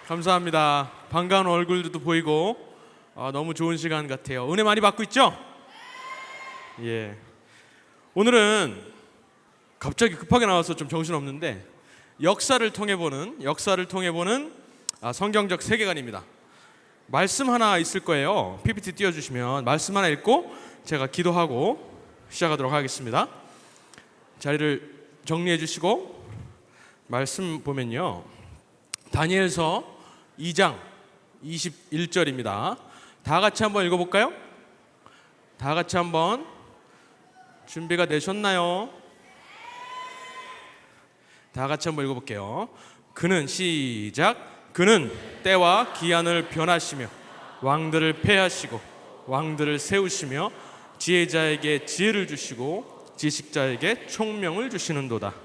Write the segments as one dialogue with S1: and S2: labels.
S1: 감사합니다. 반가운 얼굴들도 보이고 너무 좋은 시간 같아요. 은혜 많이 받고 있죠? 예. 오늘은 갑자기 급하게 나와서 좀 정신없는데 역사를 통해 보는 성경적 세계관입니다. 말씀 하나 있을 거예요. PPT 띄워주시면 말씀 하나 읽고 제가 기도하고 시작하도록 하겠습니다. 자리를 정리해 주시고 말씀 보면요, 다니엘서 2장 21절입니다. 다 같이 한번 읽어볼까요? 다 같이 한번. 준비가 되셨나요? 다 같이 한번 읽어볼게요. 그는 시작. 그는 때와 기한을 변하시며 왕들을 패하시고 왕들을 세우시며 지혜자에게 지혜를 주시고 지식자에게 총명을 주시는도다.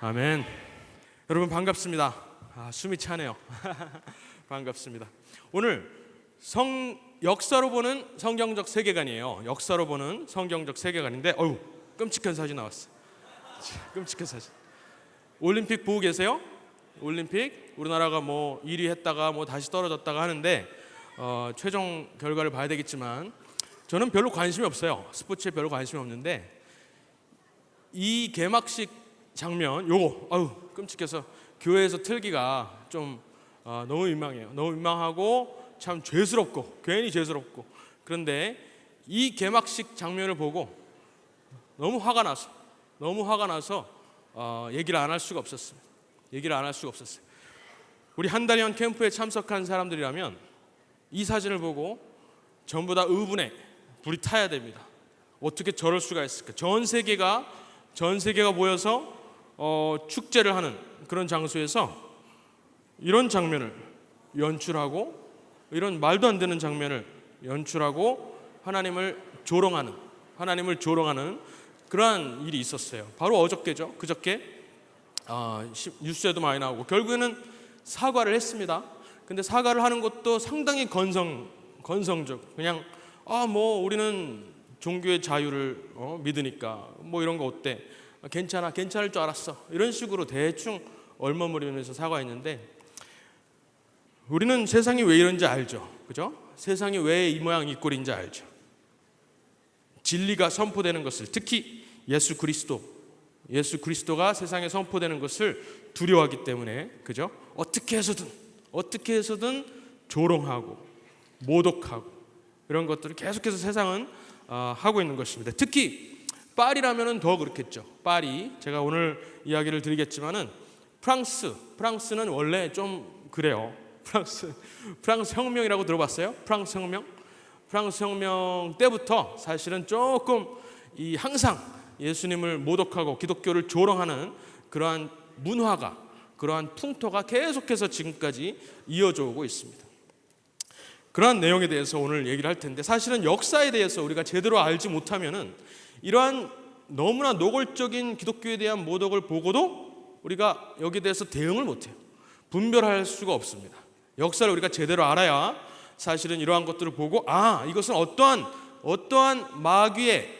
S1: 아멘. 여러분 반갑습니다. 숨이 차네요. 반갑습니다. 오늘 역사로 보는 성경적 세계관이에요. 역사로 보는 성경적 세계관인데 끔찍한 사진 나왔어요. 끔찍한 사진. 올림픽 보고 계세요? 올림픽 우리나라가 1위 했다가 다시 떨어졌다가 하는데 최종 결과를 봐야 되겠지만 저는 별로 관심이 없어요. 스포츠에 별로 관심이 없는데 이 개막식 장면 요거 끔찍해서 교회에서 틀기가 좀 너무 민망해요. 너무 민망하고 참 죄스럽고 괜히 죄스럽고, 그런데 이 개막식 장면을 보고 너무 화가 나서 얘기를 안 할 수가 없었습니다. 우리 한 달여 캠프에 참석한 사람들이라면 이 사진을 보고 전부 다 의분에 불이 타야 됩니다. 어떻게 저럴 수가 있을까? 전 세계가 모여서 축제를 하는 그런 장소에서 이런 장면을 연출하고, 이런 말도 안 되는 장면을 연출하고 하나님을 조롱하는 그러한 일이 있었어요. 바로 어저께죠. 그저께 뉴스에도 많이 나오고 결국에는 사과를 했습니다. 근데 사과를 하는 것도 상당히 건성적. 그냥 우리는 종교의 자유를 믿으니까 이런 거 어때? 괜찮을 줄 알았어. 이런 식으로 대충 얼머무리면서 사과했는데, 우리는 세상이 왜 이런지 알죠. 그죠? 세상이 왜 이 모양 이 꼴인지 알죠. 진리가 선포되는 것을, 특히 예수 그리스도가 세상에 선포되는 것을 두려워하기 때문에, 그죠? 어떻게 해서든 조롱하고 모독하고 이런 것들을 계속해서 세상은 하고 있는 것입니다. 특히 파리라면은 더 그렇겠죠. 파리, 제가 오늘 이야기를 드리겠지만은 프랑스는 원래 좀 그래요. 프랑스 혁명이라고 들어봤어요? 프랑스 혁명 때부터 사실은 조금 항상 예수님을 모독하고 기독교를 조롱하는 그러한 문화가, 그러한 풍토가 계속해서 지금까지 이어져 오고 있습니다. 그러한 내용에 대해서 오늘 얘기를 할 텐데, 사실은 역사에 대해서 우리가 제대로 알지 못하면은 이러한 너무나 노골적인 기독교에 대한 모독을 보고도 우리가 여기에 대해서 대응을 못해요. 분별할 수가 없습니다. 역사를 우리가 제대로 알아야 사실은 이러한 것들을 보고 이것은 어떠한 마귀의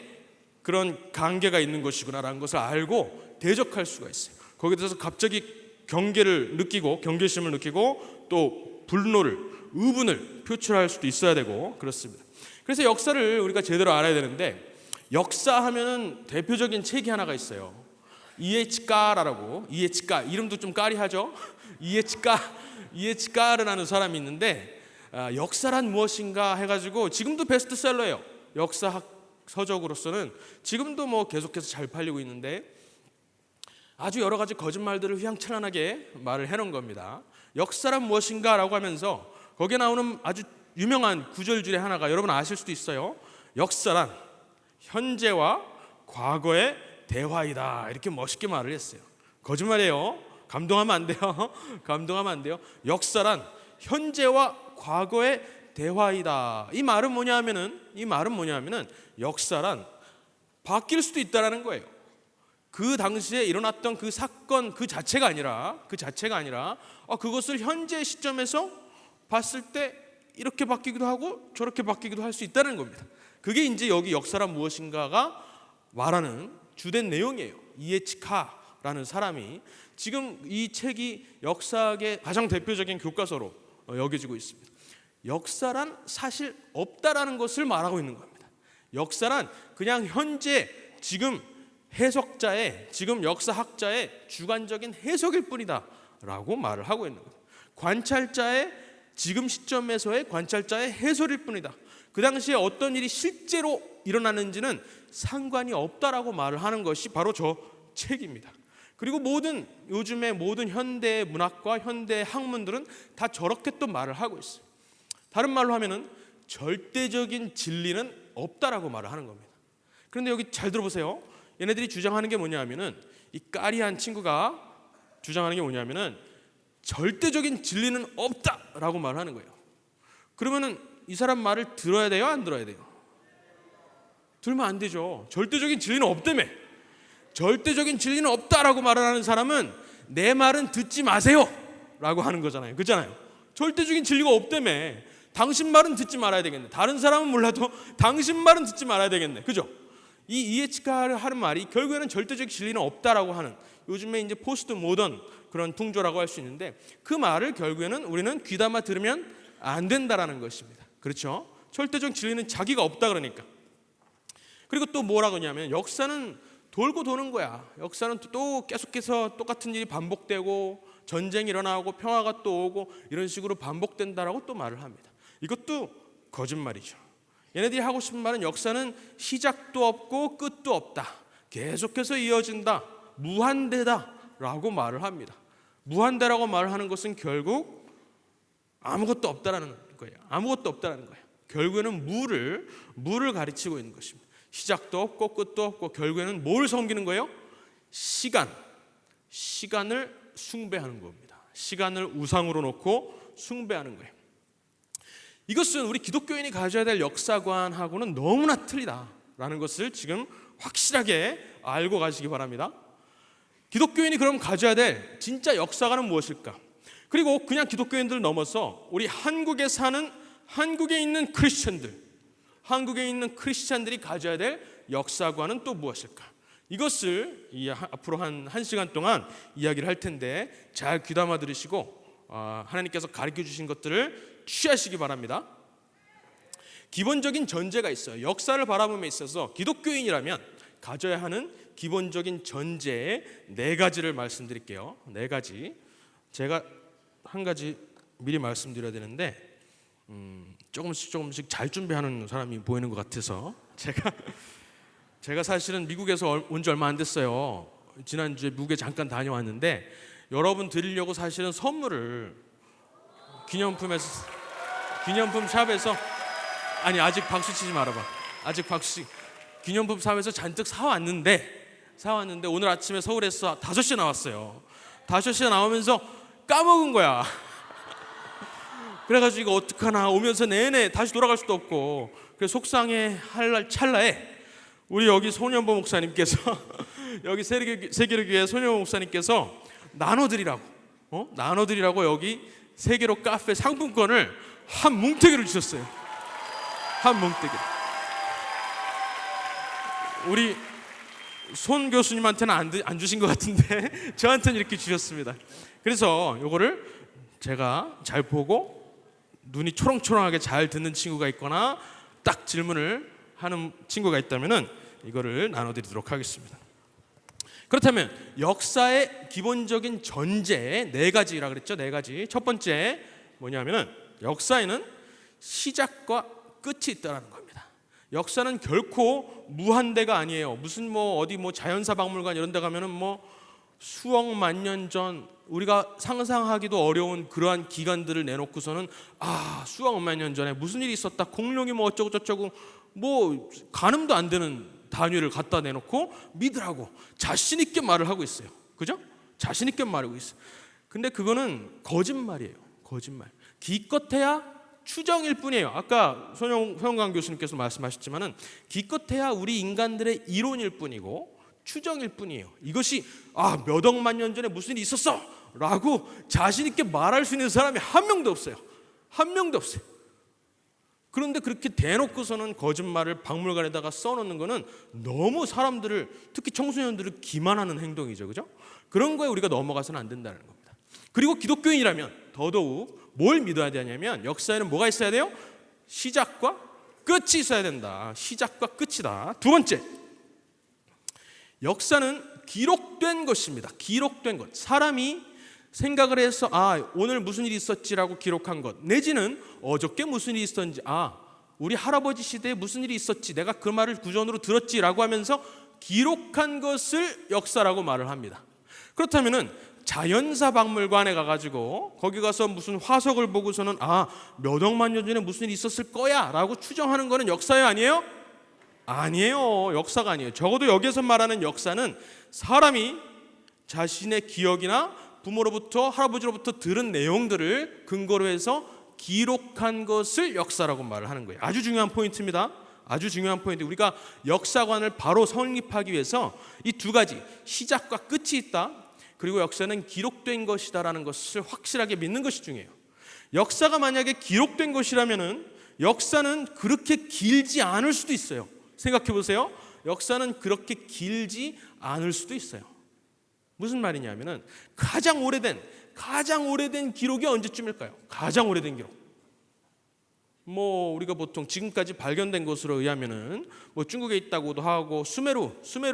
S1: 그런 관계가 있는 것이구나라는 것을 알고 대적할 수가 있어요. 거기에 대해서 갑자기 경계심을 느끼고 또 의분을 표출할 수도 있어야 되고 그렇습니다. 그래서 역사를 우리가 제대로 알아야 되는데, 역사하면은 대표적인 책이 하나가 있어요. 이에치까라고, 이름도 좀 까리하죠. 이에치까르라는 사람이 있는데 역사란 무엇인가 해가지고 지금도 베스트셀러예요. 역사학 서적으로서는 지금도 계속해서 잘 팔리고 있는데 아주 여러 가지 거짓말들을 휘황찬란하게 말을 해놓은 겁니다. 역사란 무엇인가라고 하면서 거기에 나오는 아주 유명한 구절 중에 하나가 여러분 아실 수도 있어요. 역사란 현재와 과거의 대화이다. 이렇게 멋있게 말을 했어요. 거짓말이에요. 감동하면 안 돼요. 역사란 현재와 과거의 대화이다. 이 말은 뭐냐면은 역사란 바뀔 수도 있다라는 거예요. 그 당시에 일어났던 그 사건 그 자체가 아니라 그것을 현재 시점에서 봤을 때 이렇게 바뀌기도 하고 저렇게 바뀌기도 할 수 있다는 겁니다. 그게 이제 여기 역사란 무엇인가가 말하는 주된 내용이에요. 이에치카 라는 사람이 지금 이 책이 역사학의 가장 대표적인 교과서로 여겨지고 있습니다. 역사란 사실 없다라는 것을 말하고 있는 겁니다. 역사란 그냥 현재 지금 해석자의, 지금 역사학자의 주관적인 해석일 뿐이다 라고 말을 하고 있는 겁니다. 관찰자의, 지금 시점에서의 관찰자의 해설일 뿐이다. 그 당시에 어떤 일이 실제로 일어나는지는 상관이 없다라고 말을 하는 것이 바로 저 책입니다. 그리고 요즘의 모든 현대 문학과 현대 학문들은 다 저렇게 또 말을 하고 있어요. 다른 말로 하면은 절대적인 진리는 없다라고 말을 하는 겁니다. 그런데 여기 잘 들어보세요. 얘네들이 주장하는 게 뭐냐면은, 이 까리한 친구가 주장하는 게 뭐냐면은 절대적인 진리는 없다라고 말을 하는 거예요. 그러면은 이 사람 말을 들어야 돼요, 안 들어야 돼요? 들으면 안 되죠. 절대적인 진리는 없다며. 절대적인 진리는 없다라고 말을 하는 사람은 내 말은 듣지 마세요 라고 하는 거잖아요. 그렇잖아요. 절대적인 진리가 없다며. 당신 말은 듣지 말아야 되겠네. 다른 사람은 몰라도 당신 말은 듣지 말아야 되겠네. 그죠? 이 이에치카가 하는 말이 결국에는 절대적 진리는 없다라고 하는, 요즘에 이제 포스트 모던 그런 퉁조라고 할 수 있는데, 그 말을 결국에는 우리는 귀담아 들으면 안 된다라는 것입니다. 그렇죠? 절대적 진리는 자기가 없다 그러니까. 그리고 또 뭐라고 하냐면 역사는 돌고 도는 거야. 역사는 또 계속해서 똑같은 일이 반복되고 전쟁이 일어나고 평화가 또 오고 이런 식으로 반복된다라고 또 말을 합니다. 이것도 거짓말이죠. 얘네들이 하고 싶은 말은 역사는 시작도 없고 끝도 없다. 계속해서 이어진다. 무한대다라고 말을 합니다. 무한대라고 말을 하는 것은 결국 아무것도 없다라는 거예요. 아무것도 없다라는 거예요. 결국에는 무를 가르치고 있는 것입니다. 시작도 없고 끝도 없고 결국에는 뭘 섬기는 거예요? 시간을 숭배하는 겁니다. 시간을 우상으로 놓고 숭배하는 거예요. 이것은 우리 기독교인이 가져야 될 역사관하고는 너무나 틀리다라는 것을 지금 확실하게 알고 가시기 바랍니다. 기독교인이 그럼 가져야 될 진짜 역사관은 무엇일까? 그리고 그냥 기독교인들 넘어서 우리 한국에 있는 크리스찬들이 가져야 될 역사관은 또 무엇일까? 이것을 앞으로 한 시간 동안 이야기를 할 텐데 잘 귀담아 들으시고 하나님께서 가르쳐 주신 것들을 취하시기 바랍니다. 기본적인 전제가 있어요. 역사를 바라봄에 있어서 기독교인이라면 가져야 하는 기본적인 전제의 4가지를 말씀드릴게요. 4가지. 제가 한 가지 미리 말씀드려야 되는데 조금씩 잘 준비하는 사람이 보이는 것 같아서 제가 사실은 미국에서 온 지 얼마 안 됐어요. 지난주에 미국에 잠깐 다녀왔는데 여러분 드리려고 사실은 선물을 기념품 샵에서, 아니 아직 박수 치지 말아봐. 기념품 샵에서 잔뜩 사왔는데 오늘 아침에 서울에서 5시에 나왔어요. 5시에 나오면서 까먹은 거야. 그래가지고 이거 어떡하나, 오면서 내내 다시 돌아갈 수도 없고, 그래서 속상해 할 찰나에 우리 여기 손현보 목사님께서 여기 세계로교회 손현보 목사님께서 나눠드리라고 여기 세계로 카페 상품권을 한 뭉태기를 주셨어요. 한 뭉태기. 우리 손 교수님한테는 안 주신 것 같은데 저한테는 이렇게 주셨습니다. 그래서 요거를 제가 잘 보고 눈이 초롱초롱하게 잘 듣는 친구가 있거나 딱 질문을 하는 친구가 있다면은 이거를 나눠드리도록 하겠습니다. 그렇다면 역사의 기본적인 전제 4가지라 그랬죠. 4가지. 첫 번째 뭐냐면은 역사에는 시작과 끝이 있다는 겁니다. 역사는 결코 무한대가 아니에요. 무슨 어디 자연사 박물관 이런 데 가면은 수억만 년 전 우리가 상상하기도 어려운 그러한 기간들을 내놓고서는 수억만 년 전에 무슨 일이 있었다, 공룡이 어쩌고 저쩌고 가늠도 안 되는 단위를 갖다 내놓고 믿으라고 자신 있게 말을 하고 있어요. 그죠? 자신 있게 말하고 있어요. 근데 그거는 거짓말이에요. 거짓말. 기껏해야 추정일 뿐이에요. 아까 손영광 교수님께서 말씀하셨지만은 기껏해야 우리 인간들의 이론일 뿐이고 추정일 뿐이에요. 이것이 몇 억만 년 전에 무슨 일이 있었어 라고 자신 있게 말할 수 있는 사람이 한 명도 없어요. 한 명도 없어요. 그런데 그렇게 대놓고서는 거짓말을 박물관에다가 써놓는 거는 너무 사람들을, 특히 청소년들을 기만하는 행동이죠. 그죠? 그런 거에 우리가 넘어가서는 안 된다는 겁니다. 그리고 기독교인이라면 더더욱 뭘 믿어야 되냐면 역사에는 뭐가 있어야 돼요? 시작과 끝이 있어야 된다. 시작과 끝이다. 두 번째, 역사는 기록된 것입니다. 기록된 것. 사람이 생각을 해서 오늘 무슨 일이 있었지라고 기록한 것, 내지는 어저께 무슨 일이 있었는지, 우리 할아버지 시대에 무슨 일이 있었지, 내가 그 말을 구전으로 들었지라고 하면서 기록한 것을 역사라고 말을 합니다. 그렇다면은 자연사 박물관에 가가지고 거기 가서 무슨 화석을 보고서는 몇 억만 년 전에 무슨 일이 있었을 거야 라고 추정하는 거는 역사예요, 아니에요? 아니에요. 역사가 아니에요. 적어도 여기서 말하는 역사는 사람이 자신의 기억이나 부모로부터, 할아버지로부터 들은 내용들을 근거로 해서 기록한 것을 역사라고 말을 하는 거예요. 아주 중요한 포인트입니다. 아주 중요한 포인트. 우리가 역사관을 바로 성립하기 위해서 이 두 가지, 시작과 끝이 있다, 그리고 역사는 기록된 것이다라는 것을 확실하게 믿는 것이 중요해요. 역사가 만약에 기록된 것이라면은 역사는 그렇게 길지 않을 수도 있어요. 생각해 보세요. 역사는 그렇게 길지 않을 수도 있어요. 무슨 말이냐면은 가장 오래된 기록이 언제쯤일까요? 가장 오래된 기록. 우리가 보통 지금까지 발견된 것으로 의하면은 중국에 있다고도 하고 수메르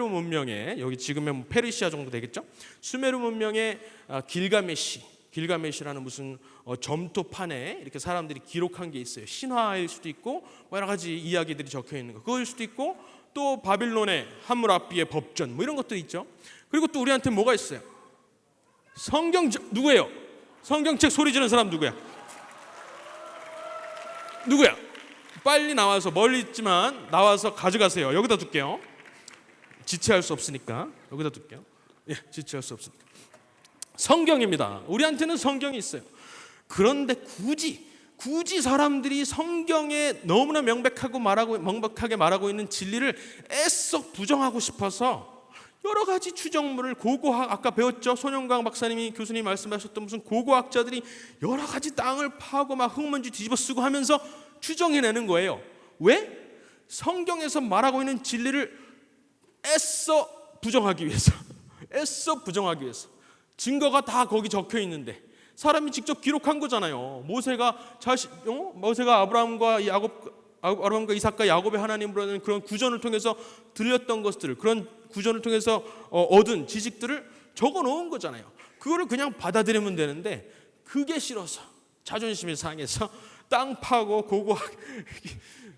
S1: 문명의, 여기 지금의 페르시아 정도 되겠죠? 수메르 문명의 길가메시라는 무슨 점토판에 이렇게 사람들이 기록한 게 있어요. 신화일 수도 있고 여러 가지 이야기들이 적혀 있는 거, 그거일 수도 있고, 또 바빌론의 함무라비의 법전 이런 것도 있죠. 그리고 또 우리한테 뭐가 있어요? 성경책. 누구예요? 성경책 소리 지르는 사람 누구야? 빨리 나와서, 멀리 있지만 나와서 가져가세요. 여기다 둘게요. 지체할 수 없으니까 여기다 둘게요. 지체할 수 없으니까. 성경입니다. 우리한테는 성경이 있어요. 그런데 굳이 사람들이 성경에 너무나 명백하게 말하고 있는 진리를 애써 부정하고 싶어서 여러 가지 추정물을 아까 배웠죠? 손영강 박사님이, 교수님이 말씀하셨던 무슨 고고학자들이 여러 가지 땅을 파고 막 흙먼지 뒤집어 쓰고 하면서 추정해내는 거예요. 왜? 성경에서 말하고 있는 진리를 애써 부정하기 위해서. 증거가 다 거기 적혀 있는데 사람이 직접 기록한 거잖아요. 모세가 아브라함과 이삭과 야곱의 하나님으로는 그런 구전을 통해서 들렸던 것들을, 그런 구전을 통해서 얻은 지식들을 적어 놓은 거잖아요. 그거를 그냥 받아들이면 되는데 그게 싫어서, 자존심이 상해서 땅 파고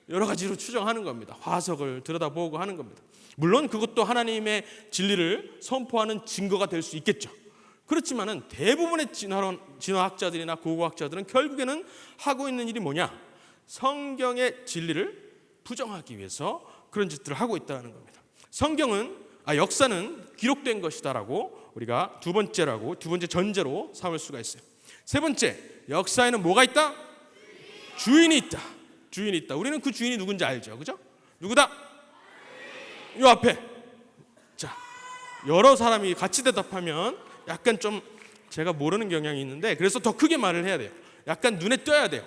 S1: 여러 가지로 추정하는 겁니다. 화석을 들여다보고 하는 겁니다. 물론 그것도 하나님의 진리를 선포하는 증거가 될 수 있겠죠. 그렇지만은 대부분의 진화학자들이나 고고학자들은 결국에는 하고 있는 일이 뭐냐? 성경의 진리를 부정하기 위해서 그런 짓들을 하고 있다는 겁니다. 역사는 기록된 것이다라고 우리가 두 번째 전제로 삼을 수가 있어요. 세 번째, 역사에는 뭐가 있다? 주인이 있다. 우리는 그 주인이 누군지 알죠, 그죠? 누구다? 이 앞에. 자, 여러 사람이 같이 대답하면 약간 좀 제가 모르는 경향이 있는데, 그래서 더 크게 말을 해야 돼요. 약간 눈에 띄어야 돼요.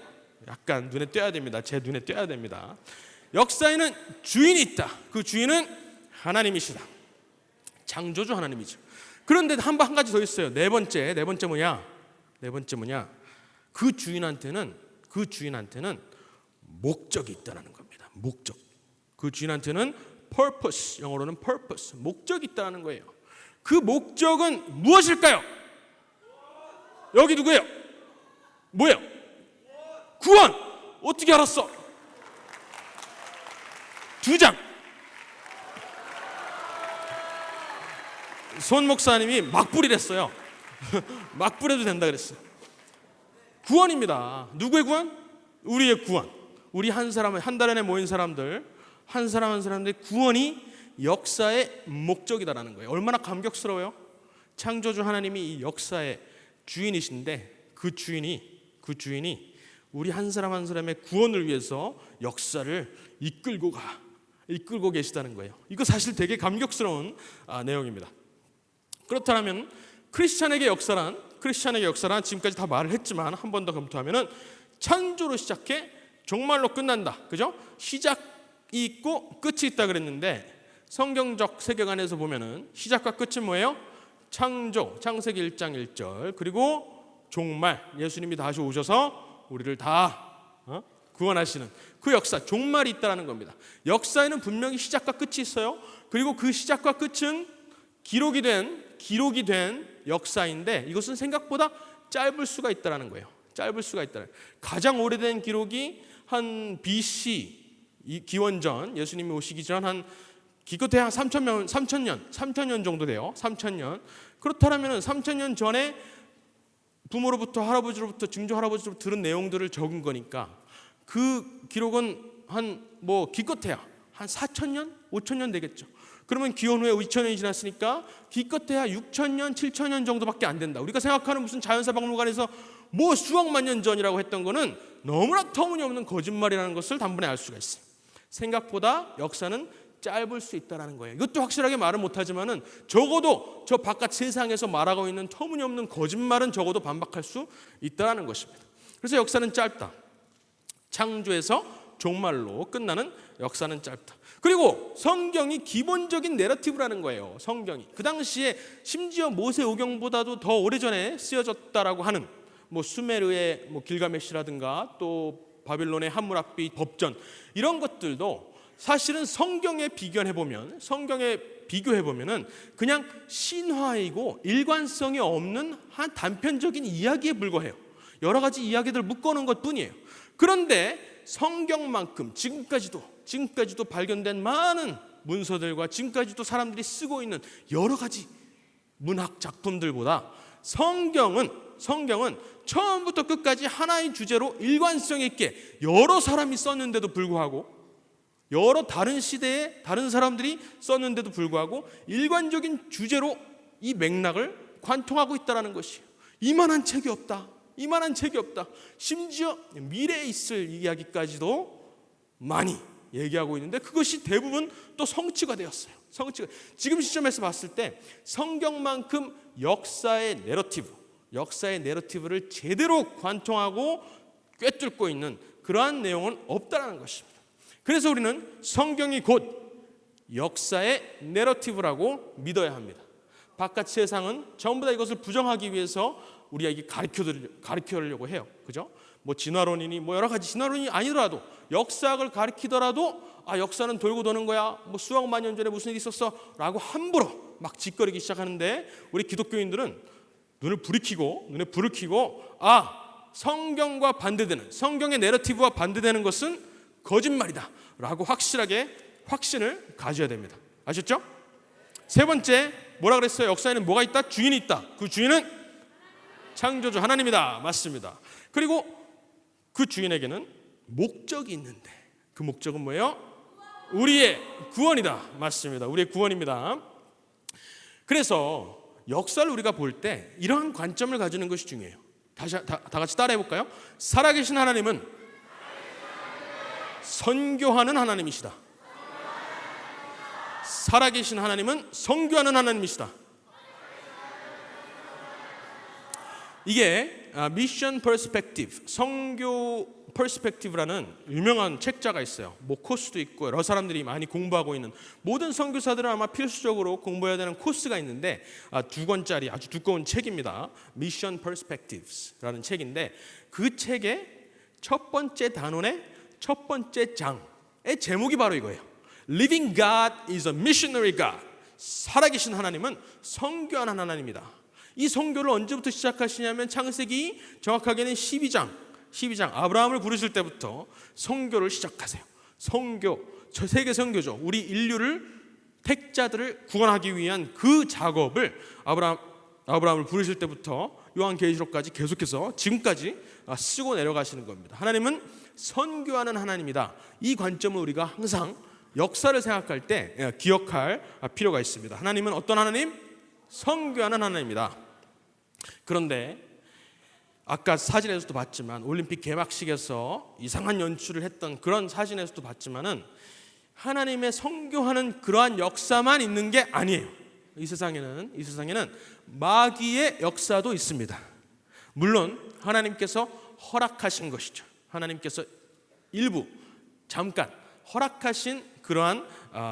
S1: 됩니다. 제 눈에 띄어야 됩니다. 역사에는 주인이 있다. 그 주인은 하나님이시다. 창조주 하나님이죠. 그런데 한 가지 더 있어요. 네 번째 뭐냐? 그 주인한테는 목적이 있다는 겁니다. 목적. 그 주인한테는 purpose, 영어로는 purpose, 목적이 있다는 거예요. 그 목적은 무엇일까요? 여기 누구예요? 뭐예요? 구원. 어떻게 알았어? 2장. 손 목사님이 막 뿌리랬어요. 막 뿌려도 된다 그랬어요. 구원입니다. 누구의 구원? 우리의 구원. 우리 한 달 안에 모인 사람들, 한 사람들의 구원이 역사의 목적이다라는 거예요. 얼마나 감격스러워요? 창조주 하나님이 이 역사의 주인이신데 그 주인이 우리 한 사람의 구원을 위해서 역사를 이끌고 계시다는 거예요. 이거 사실 되게 감격스러운 내용입니다. 그렇다면 크리스찬에게 역사란 지금까지 다 말을 했지만 한 번 더 검토하면은 창조로 시작해 종말로 끝난다. 그죠? 시작이 있고 끝이 있다 그랬는데 성경적 세계관에서 보면은 시작과 끝은 뭐예요? 창조, 창세기 1장 1절, 그리고 종말, 예수님이 다시 오셔서 우리를 다 구원하시는 그 역사, 종말이 있다는 겁니다. 역사에는 분명히 시작과 끝이 있어요. 그리고 그 시작과 끝은 기록이 된 역사인데 이것은 생각보다 짧을 수가 있다는 거예요. 짧을 수가 있다는. 가장 오래된 기록이 한 BC 기원전, 예수님이 오시기 전 한 기껏해야 3,000년 정도 돼요. 3,000년. 그렇다면 3,000년 전에 부모로부터 할아버지로부터 증조 할아버지로부터 들은 내용들을 적은 거니까 그 기록은 기껏해야 한 4,000년, 5,000년 되겠죠. 그러면 기원 후에 2,000년이 지났으니까 기껏해야 6,000년, 7,000년 정도밖에 안 된다. 우리가 생각하는 무슨 자연사박물관에서 수억만 년 전이라고 했던 거는 너무나 터무니없는 거짓말이라는 것을 단번에 알 수가 있어요. 생각보다 역사는 짧을 수 있다는 거예요. 이것도 확실하게 말은 못하지만은 적어도 저 바깥 세상에서 말하고 있는 터무니없는 거짓말은 적어도 반박할 수 있다는 것입니다. 그래서 역사는 짧다. 창조에서 종말로 끝나는 역사는 짧다. 그리고 성경이 기본적인 내러티브라는 거예요. 성경이 그 당시에 심지어 모세오경보다도 더 오래전에 쓰여졌다라고 하는 수메르의 길가메시라든가 또 바빌론의 함무라비 법전, 이런 것들도 사실은 성경에 비교해 보면은 그냥 신화이고 일관성이 없는 한 단편적인 이야기에 불과해요. 여러 가지 이야기들을 묶어놓은 것뿐이에요. 그런데 성경만큼 지금까지도 발견된 많은 문서들과 지금까지도 사람들이 쓰고 있는 여러 가지 문학 작품들보다 성경은 처음부터 끝까지 하나의 주제로 일관성 있게 여러 사람이 썼는데도 불구하고, 여러 다른 시대에 다른 사람들이 썼는데도 불구하고 일관적인 주제로 이 맥락을 관통하고 있다는 것이에요. 이만한 책이 없다. 심지어 미래에 있을 이야기까지도 많이 얘기하고 있는데 그것이 대부분 또 성취가 되었어요. 지금 시점에서 봤을 때 성경만큼 역사의 내러티브를 제대로 관통하고 꿰뚫고 있는 그러한 내용은 없다는 것입니다. 그래서 우리는 성경이 곧 역사의 내러티브라고 믿어야 합니다. 바깥 세상은 전부 다 이것을 부정하기 위해서 우리에게 가르치려고 해요. 그죠? 진화론이니 여러 가지 진화론이 아니더라도 역사학을 가르치더라도 역사는 돌고 도는 거야. 수억만 년 전에 무슨 일이 있었어? 라고 함부로 막 짓거리기 시작하는데 우리 기독교인들은 눈에 불을 켜고 성경과 반대되는, 성경의 내러티브와 반대되는 것은 거짓말이다 라고 확실하게 확신을 가져야 됩니다. 아셨죠? 세 번째, 뭐라 그랬어요? 역사에는 뭐가 있다? 주인이 있다. 그 주인은 창조주 하나님이다. 맞습니다. 그리고 그 주인에게는 목적이 있는데 그 목적은 뭐예요? 우리의 구원이다. 맞습니다. 우리의 구원입니다. 그래서 역사를 우리가 볼 때 이러한 관점을 가지는 것이 중요해요. 다 같이 따라해 볼까요? 살아계신 하나님은 선교하는 하나님이시다. 살아계신 하나님은 선교하는 하나님이시다. 이게 미션 퍼스펙티브, 선교 퍼스펙티브라는 유명한 책자가 있어요. 코스도 있고 여러 사람들이 많이 공부하고 있는, 모든 선교사들은 아마 필수적으로 공부해야 되는 코스가 있는데 2권짜리 아주 두꺼운 책입니다. 미션 퍼스펙티브라는 책인데 그 책의 첫 번째 단원의 첫 번째 장의 제목이 바로 이거예요. Living God is a missionary God. 살아계신 하나님은 선교하는 하나님이다. 이 선교를 언제부터 시작하시냐면 창세기 정확하게는 12장 아브라함을 부르실 때부터 선교를 시작하세요. 저 세계 선교죠. 우리 인류를, 택자들을 구원하기 위한 그 작업을 아브라함을 부르실 때부터 요한계시록까지 계속해서 지금까지 쓰고 내려가시는 겁니다. 하나님은 선교하는 하나님이다. 이 관점을 우리가 항상 역사를 생각할 때 기억할 필요가 있습니다. 하나님은 어떤 하나님? 선교하는 하나님이다. 그런데 아까 사진에서도 봤지만 올림픽 개막식에서 이상한 연출을 했던 그런 사진에서도 봤지만은 하나님의 선교하는 그러한 역사만 있는 게 아니에요. 이 세상에는 마귀의 역사도 있습니다. 물론 하나님께서 허락하신 것이죠. 하나님께서 일부 잠깐 허락하신 그러한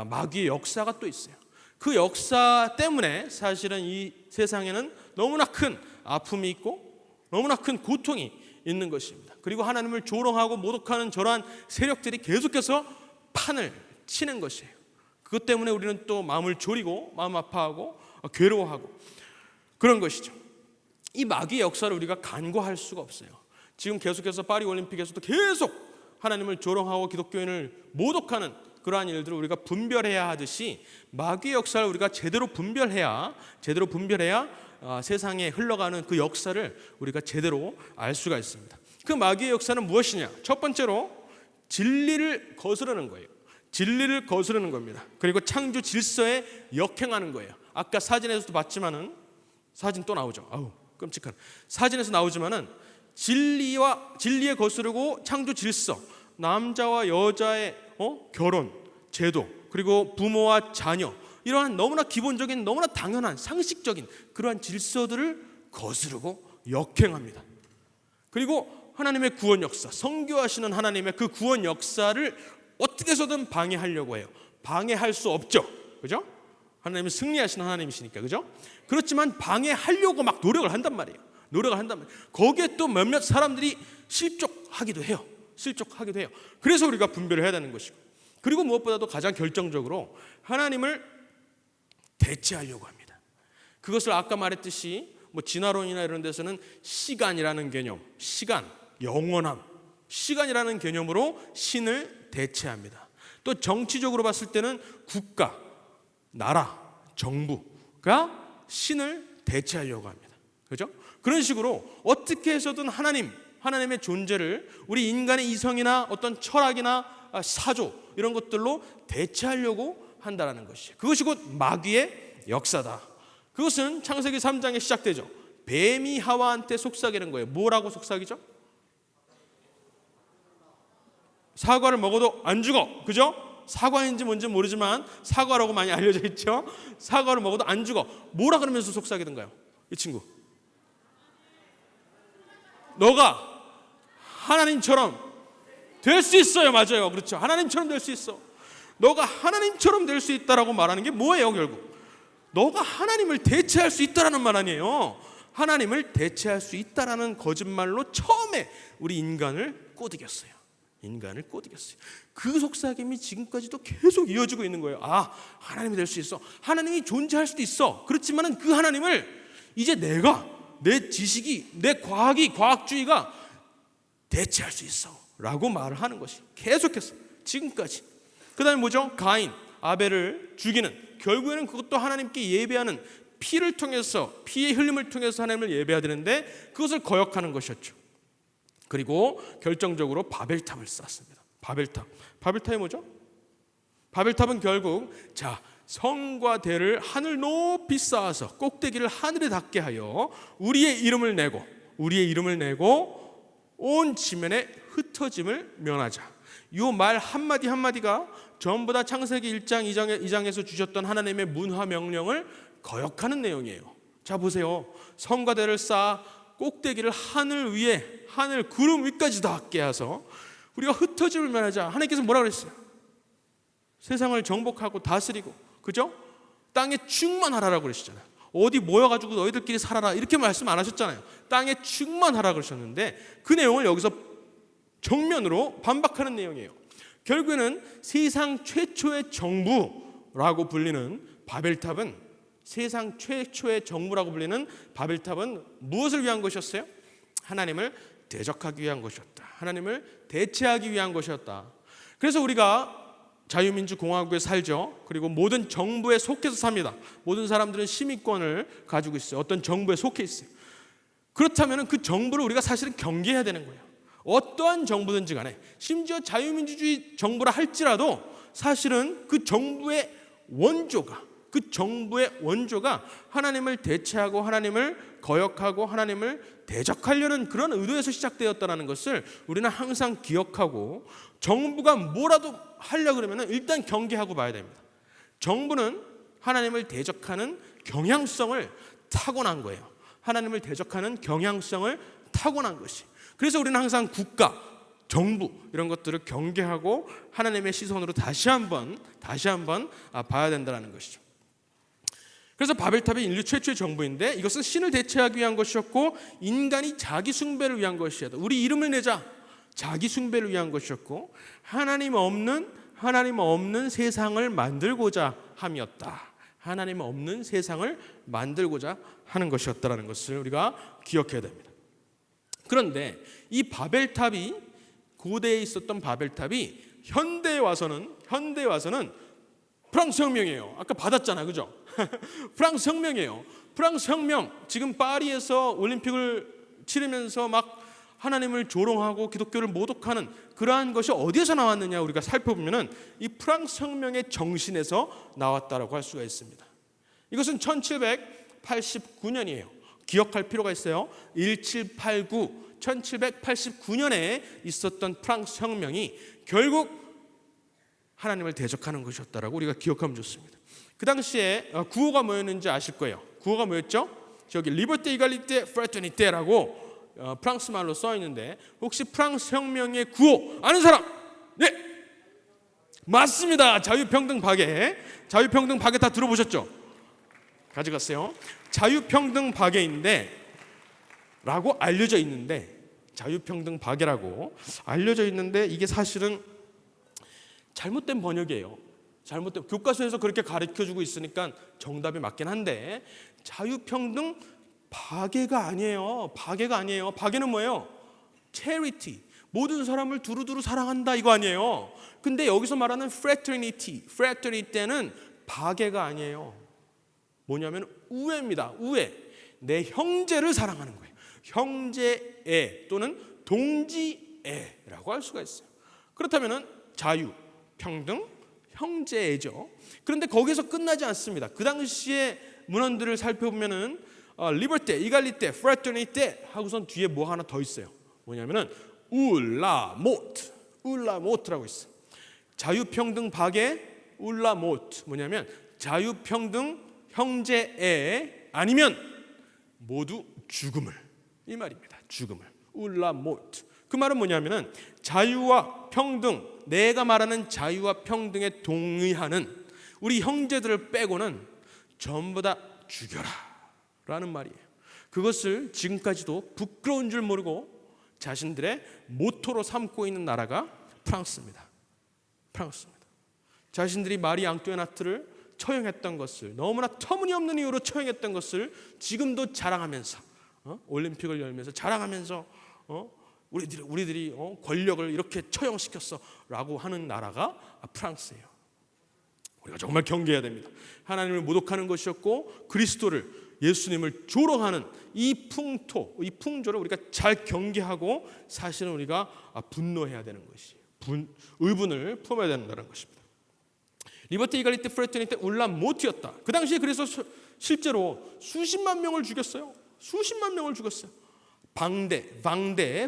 S1: 마귀의 역사가 또 있어요. 그 역사 때문에 사실은 이 세상에는 너무나 큰 아픔이 있고 너무나 큰 고통이 있는 것입니다. 그리고 하나님을 조롱하고 모독하는 저러한 세력들이 계속해서 판을 치는 것이에요. 그것 때문에 우리는 또 마음을 졸이고 마음 아파하고 괴로워하고 그런 것이죠. 이 마귀의 역사를 우리가 간과할 수가 없어요. 지금 계속해서 파리 올림픽에서도 계속 하나님을 조롱하고 기독교인을 모독하는 그러한 일들을 우리가 분별해야 하듯이 마귀의 역사를 우리가 제대로 분별해야 세상에 흘러가는 그 역사를 우리가 제대로 알 수가 있습니다. 그 마귀의 역사는 무엇이냐? 첫 번째로 진리를 거스르는 거예요. 진리를 거스르는 겁니다. 그리고 창조 질서에 역행하는 거예요. 아까 사진에서도 봤지만은 사진 또 나오죠. 아우 끔찍한 사진에서 나오지만은 진리에 거스르고 창조 질서, 남자와 여자의 결혼, 제도, 그리고 부모와 자녀 이러한 너무나 기본적인 너무나 당연한 상식적인 그러한 질서들을 거스르고 역행합니다. 그리고 하나님의 구원 역사, 성교하시는 하나님의 그 구원 역사를 어떻게 해서든 방해하려고 해요. 방해할 수 없죠. 그죠? 하나님은 승리하시는 하나님이시니까. 그죠? 그렇지만 방해하려고 막 노력을 한단 말이에요. 거기에 또 몇몇 사람들이 실족하기도 해요. 그래서 우리가 분별을 해야 되는 것이고, 그리고 무엇보다도 가장 결정적으로 하나님을 대체하려고 합니다. 그것을 아까 말했듯이 진화론이나 이런 데서는 시간이라는 개념, 영원함, 시간이라는 개념으로 신을 대체합니다. 또 정치적으로 봤을 때는 국가, 나라, 정부가 신을 대체하려고 합니다. 그렇죠? 그런 식으로 어떻게 해서든 하나님의 존재를 우리 인간의 이성이나 어떤 철학이나 사조 이런 것들로 대체하려고 한다는 것이에요. 그것이 곧 마귀의 역사다. 그것은 창세기 3장에 시작되죠. 뱀이 하와한테 속삭이는 거예요. 뭐라고 속삭이죠? 사과를 먹어도 안 죽어. 그죠? 사과인지 뭔지 모르지만 사과라고 많이 알려져 있죠. 사과를 먹어도 안 죽어. 뭐라 그러면서 속삭이던가요? 이 친구. 너가 하나님처럼 될 수 있어요. 맞아요. 그렇죠. 하나님처럼 될 수 있어. 너가 하나님처럼 될 수 있다라고 말하는 게 뭐예요? 결국 너가 하나님을 대체할 수 있다라는 말 아니에요. 하나님을 대체할 수 있다라는 거짓말로 처음에 우리 인간을 꼬드겼어요. 그 속삭임이 지금까지도 계속 이어지고 있는 거예요. 하나님이 될 수 있어. 하나님이 존재할 수도 있어. 그렇지만은 그 하나님을 이제 내 지식이, 내 과학주의가 대체할 수 있어 라고 말을 하는 것이 계속해서 지금까지. 그 다음에 뭐죠? 가인, 아벨을 죽이는, 결국에는 그것도 하나님께 예배하는 피를 통해서, 피의 흘림을 통해서 하나님을 예배해야 되는데 그것을 거역하는 것이었죠. 그리고 결정적으로 바벨탑을 쌓았습니다. 바벨탑이 뭐죠? 바벨탑은 결국 성과 대를 하늘 높이 쌓아서 꼭대기를 하늘에 닿게 하여 우리의 이름을 내고 온 지면에 흩어짐을 면하자. 이 말 한마디 한마디가 전부 다 창세기 1장 2장에서 주셨던 하나님의 문화 명령을 거역하는 내용이에요. 자 보세요. 성과 대를 쌓아 꼭대기를 하늘 구름 위까지 닿게 해서 우리가 흩어짐을 면하자. 하나님께서 뭐라 그랬어요? 세상을 정복하고 다스리고, 그죠? 땅에 충만하라고 그러시잖아요. 어디 모여가지고 너희들끼리 살아라 이렇게 말씀 안 하셨잖아요. 땅에 충만하라 그러셨는데 그 내용을 여기서 정면으로 반박하는 내용이에요. 결국에는 세상 최초의 정부라고 불리는 바벨탑은, 세상 최초의 정부라고 불리는 바벨탑은 무엇을 위한 것이었어요? 하나님을 대적하기 위한 것이었다. 하나님을 대체하기 위한 것이었다. 그래서 우리가 자유민주공화국에 살죠. 그리고 모든 정부에 속해서 삽니다. 모든 사람들은 시민권을 가지고 있어요. 어떤 정부에 속해 있어요. 그렇다면 그 정부를 우리가 사실은 경계해야 되는 거예요. 어떠한 정부든지 간에, 심지어 자유민주주의 정부라 할지라도 사실은 그 정부의 원조가 하나님을 대체하고 하나님을 거역하고 하나님을 대적하려는 그런 의도에서 시작되었다는 것을 우리는 항상 기억하고, 정부가 뭐라도 하려고 그러면 일단 경계하고 봐야 됩니다. 정부는 하나님을 대적하는 경향성을 타고난 거예요. 하나님을 대적하는 경향성을 타고난 것이. 그래서 우리는 항상 국가, 정부 이런 것들을 경계하고 하나님의 시선으로 다시 한번 봐야 된다는 것이죠. 그래서 바벨탑이 인류 최초의 정부인데 이것은 신을 대체하기 위한 것이었고 인간이 자기 숭배를 위한 것이었다. 우리 이름을 내자 자기 숭배를 위한 것이었고 하나님 없는 세상을 만들고자 함이었다. 하나님 없는 세상을 만들고자 하는 것이었다라는 것을 우리가 기억해야 됩니다. 그런데 이 바벨탑이 고대에 있었던 바벨탑이 현대에 와서는 프랑스 혁명이에요. 아까 받았잖아, 그죠? 프랑스 혁명이에요. 프랑스 혁명, 지금 파리에서 올림픽을 치르면서 막 하나님을 조롱하고 기독교를 모독하는 그러한 것이 어디에서 나왔느냐 우리가 살펴보면은 이 프랑스 혁명의 정신에서 나왔다라고 할 수가 있습니다. 이것은 1789년이에요. 기억할 필요가 있어요. 1789년에 있었던 프랑스 혁명이 결국 하나님을 대적하는 것이었다라고 우리가 기억하면 좋습니다. 그 당시에 구호가 뭐였는지 아실 거예요. 구호가 뭐였죠? 저기 리버té, égalité, fraternité라고 프랑스 말로 써 있는데 혹시 프랑스 혁명의 구호 아는 사람? 네, 맞습니다. 자유평등 박애 다 들어보셨죠? 가져갔어요. 자유평등 박애인데 라고 알려져 있는데 자유평등 박애라고 알려져 있는데 이게 사실은 잘못된 번역이에요. 잘못된 교과서에서 그렇게 가르쳐주고 있으니까 정답이 맞긴 한데 자유평등 박애가 아니에요. 박애는 뭐예요? charity. 모든 사람을 두루두루 사랑한다 이거 아니에요. 근데 여기서 말하는 fraternity는 박애가 아니에요. 뭐냐면 우애입니다. 우애. 내 형제를 사랑하는 거예요. 형제애 또는 동지애라고 할 수가 있어요. 그렇다면은 자유, 평등, 형제애죠. 그런데 거기서 끝나지 않습니다. 그 당시의 문헌들을 살펴보면은 리버té, 이갈리té, 프라터니테 하고선 뒤에 뭐 하나 더 있어요. 뭐냐면은 울라모트라고 있어요. 자유평등 박애, 울라모트 뭐냐면 자유평등 형제애 아니면 모두 죽음을 이 말입니다. 죽음을 울라모트. 그 말은 뭐냐면은 자유와 평등, 내가 말하는 자유와 평등에 동의하는 우리 형제들을 빼고는 전부 다 죽여라 라는 말이에요. 그것을 지금까지도 부끄러운 줄 모르고 자신들의 모토로 삼고 있는 나라가 프랑스입니다. 자신들이 마리 앙뚜아네트를 처형했던 것을 너무나 터무니없는 이유로 처형했던 것을 지금도 자랑하면서 올림픽을 열면서 자랑하면서 우리들이 권력을 이렇게 처형시켰어라고 하는 나라가 프랑스예요. 우리가 정말 경계해야 됩니다. 하나님을 모독하는 것이었고 그리스도를 예수님을 조롱하는 이 풍조를 우리가 잘 경계하고 사실은 우리가 분노해야 되는 것이에요. 의분을 품어야 된다는 것입니다. 리버té, 이갈리té, 프라터니테, 울라모트였다. 그 당시에 그래서 실제로 수십만 명을 죽였어요.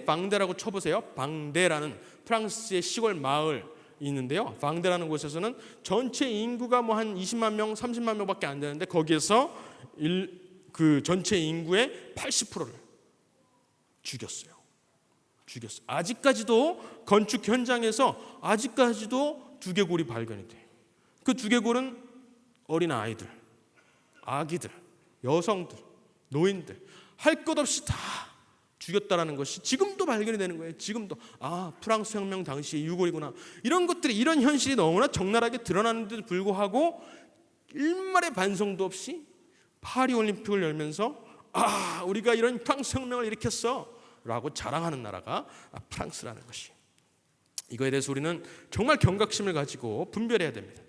S1: 방대라고 쳐보세요. 방대라는 프랑스의 시골 마을이 있는데요. 방대라는 곳에서는 전체 인구가 뭐 한 20만 명, 30만 명밖에 안 되는데 거기에서 그 전체 인구의 80%를 죽였어요. 아직까지도 건축 현장에서 아직까지도 두개골이 발견이 돼요. 그 두개골은 어린 아이들, 아기들, 여성들, 노인들 할 것 없이 다 죽였다라는 것이 지금도 발견이 되는 거예요. 지금도 프랑스 혁명 당시의 유골이구나. 이런 것들이 이런 현실이 너무나 적나라하게 드러나는데도 불구하고 일말의 반성도 없이 파리 올림픽을 열면서 우리가 이런 프랑스 혁명을 일으켰어라고 자랑하는 나라가 프랑스라는 것이. 이거에 대해서 우리는 정말 경각심을 가지고 분별해야 됩니다.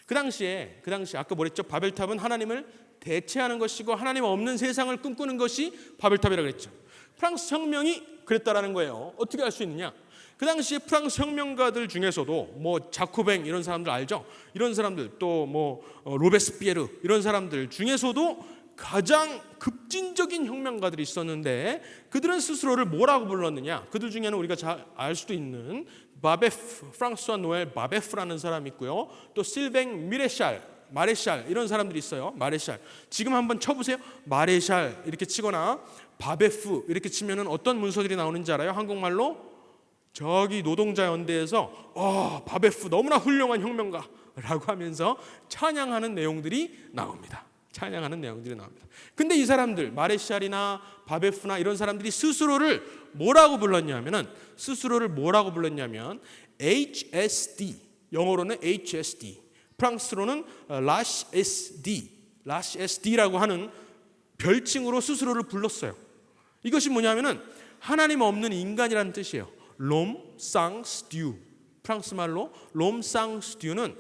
S1: 그 당시에 아까 뭐랬죠? 바벨탑은 하나님을 대체하는 것이고 하나님 없는 세상을 꿈꾸는 것이 바벨탑이라고 그랬죠. 프랑스 혁명이 그랬다라는 거예요. 어떻게 알 수 있느냐? 그 당시에 프랑스 혁명가들 중에서도 뭐 자코뱅 이런 사람들 알죠? 이런 사람들 또 뭐 로베스피에르 이런 사람들 중에서도 가장 급진적인 혁명가들이 있었는데 그들은 스스로를 뭐라고 불렀느냐? 그들 중에는 우리가 잘 알 수도 있는 프랑스와 노엘 바베프라는 사람이 있고요. 또 실뱅 마레샬 이런 사람들이 있어요. 마레샬. 지금 한번 쳐보세요. 마레샬 이렇게 치거나 바베프 이렇게 치면은 어떤 문서들이 나오는지 알아요? 한국말로 저기 노동자 연대에서 바베프 너무나 훌륭한 혁명가라고 하면서 찬양하는 내용들이 나옵니다. 찬양하는 내용들이 나옵니다. 근데 이 사람들 마레샬이나 바베프나 이런 사람들이 스스로를 뭐라고 불렀냐면 HSD, 영어로는 HSD, 프랑스로는 라시 SD라고 하는 별칭으로 스스로를 불렀어요. 이것이 뭐냐면은 하나님 없는 인간이라는 뜻이에요. 롬상스듀, 프랑스 말로 롬상스듀는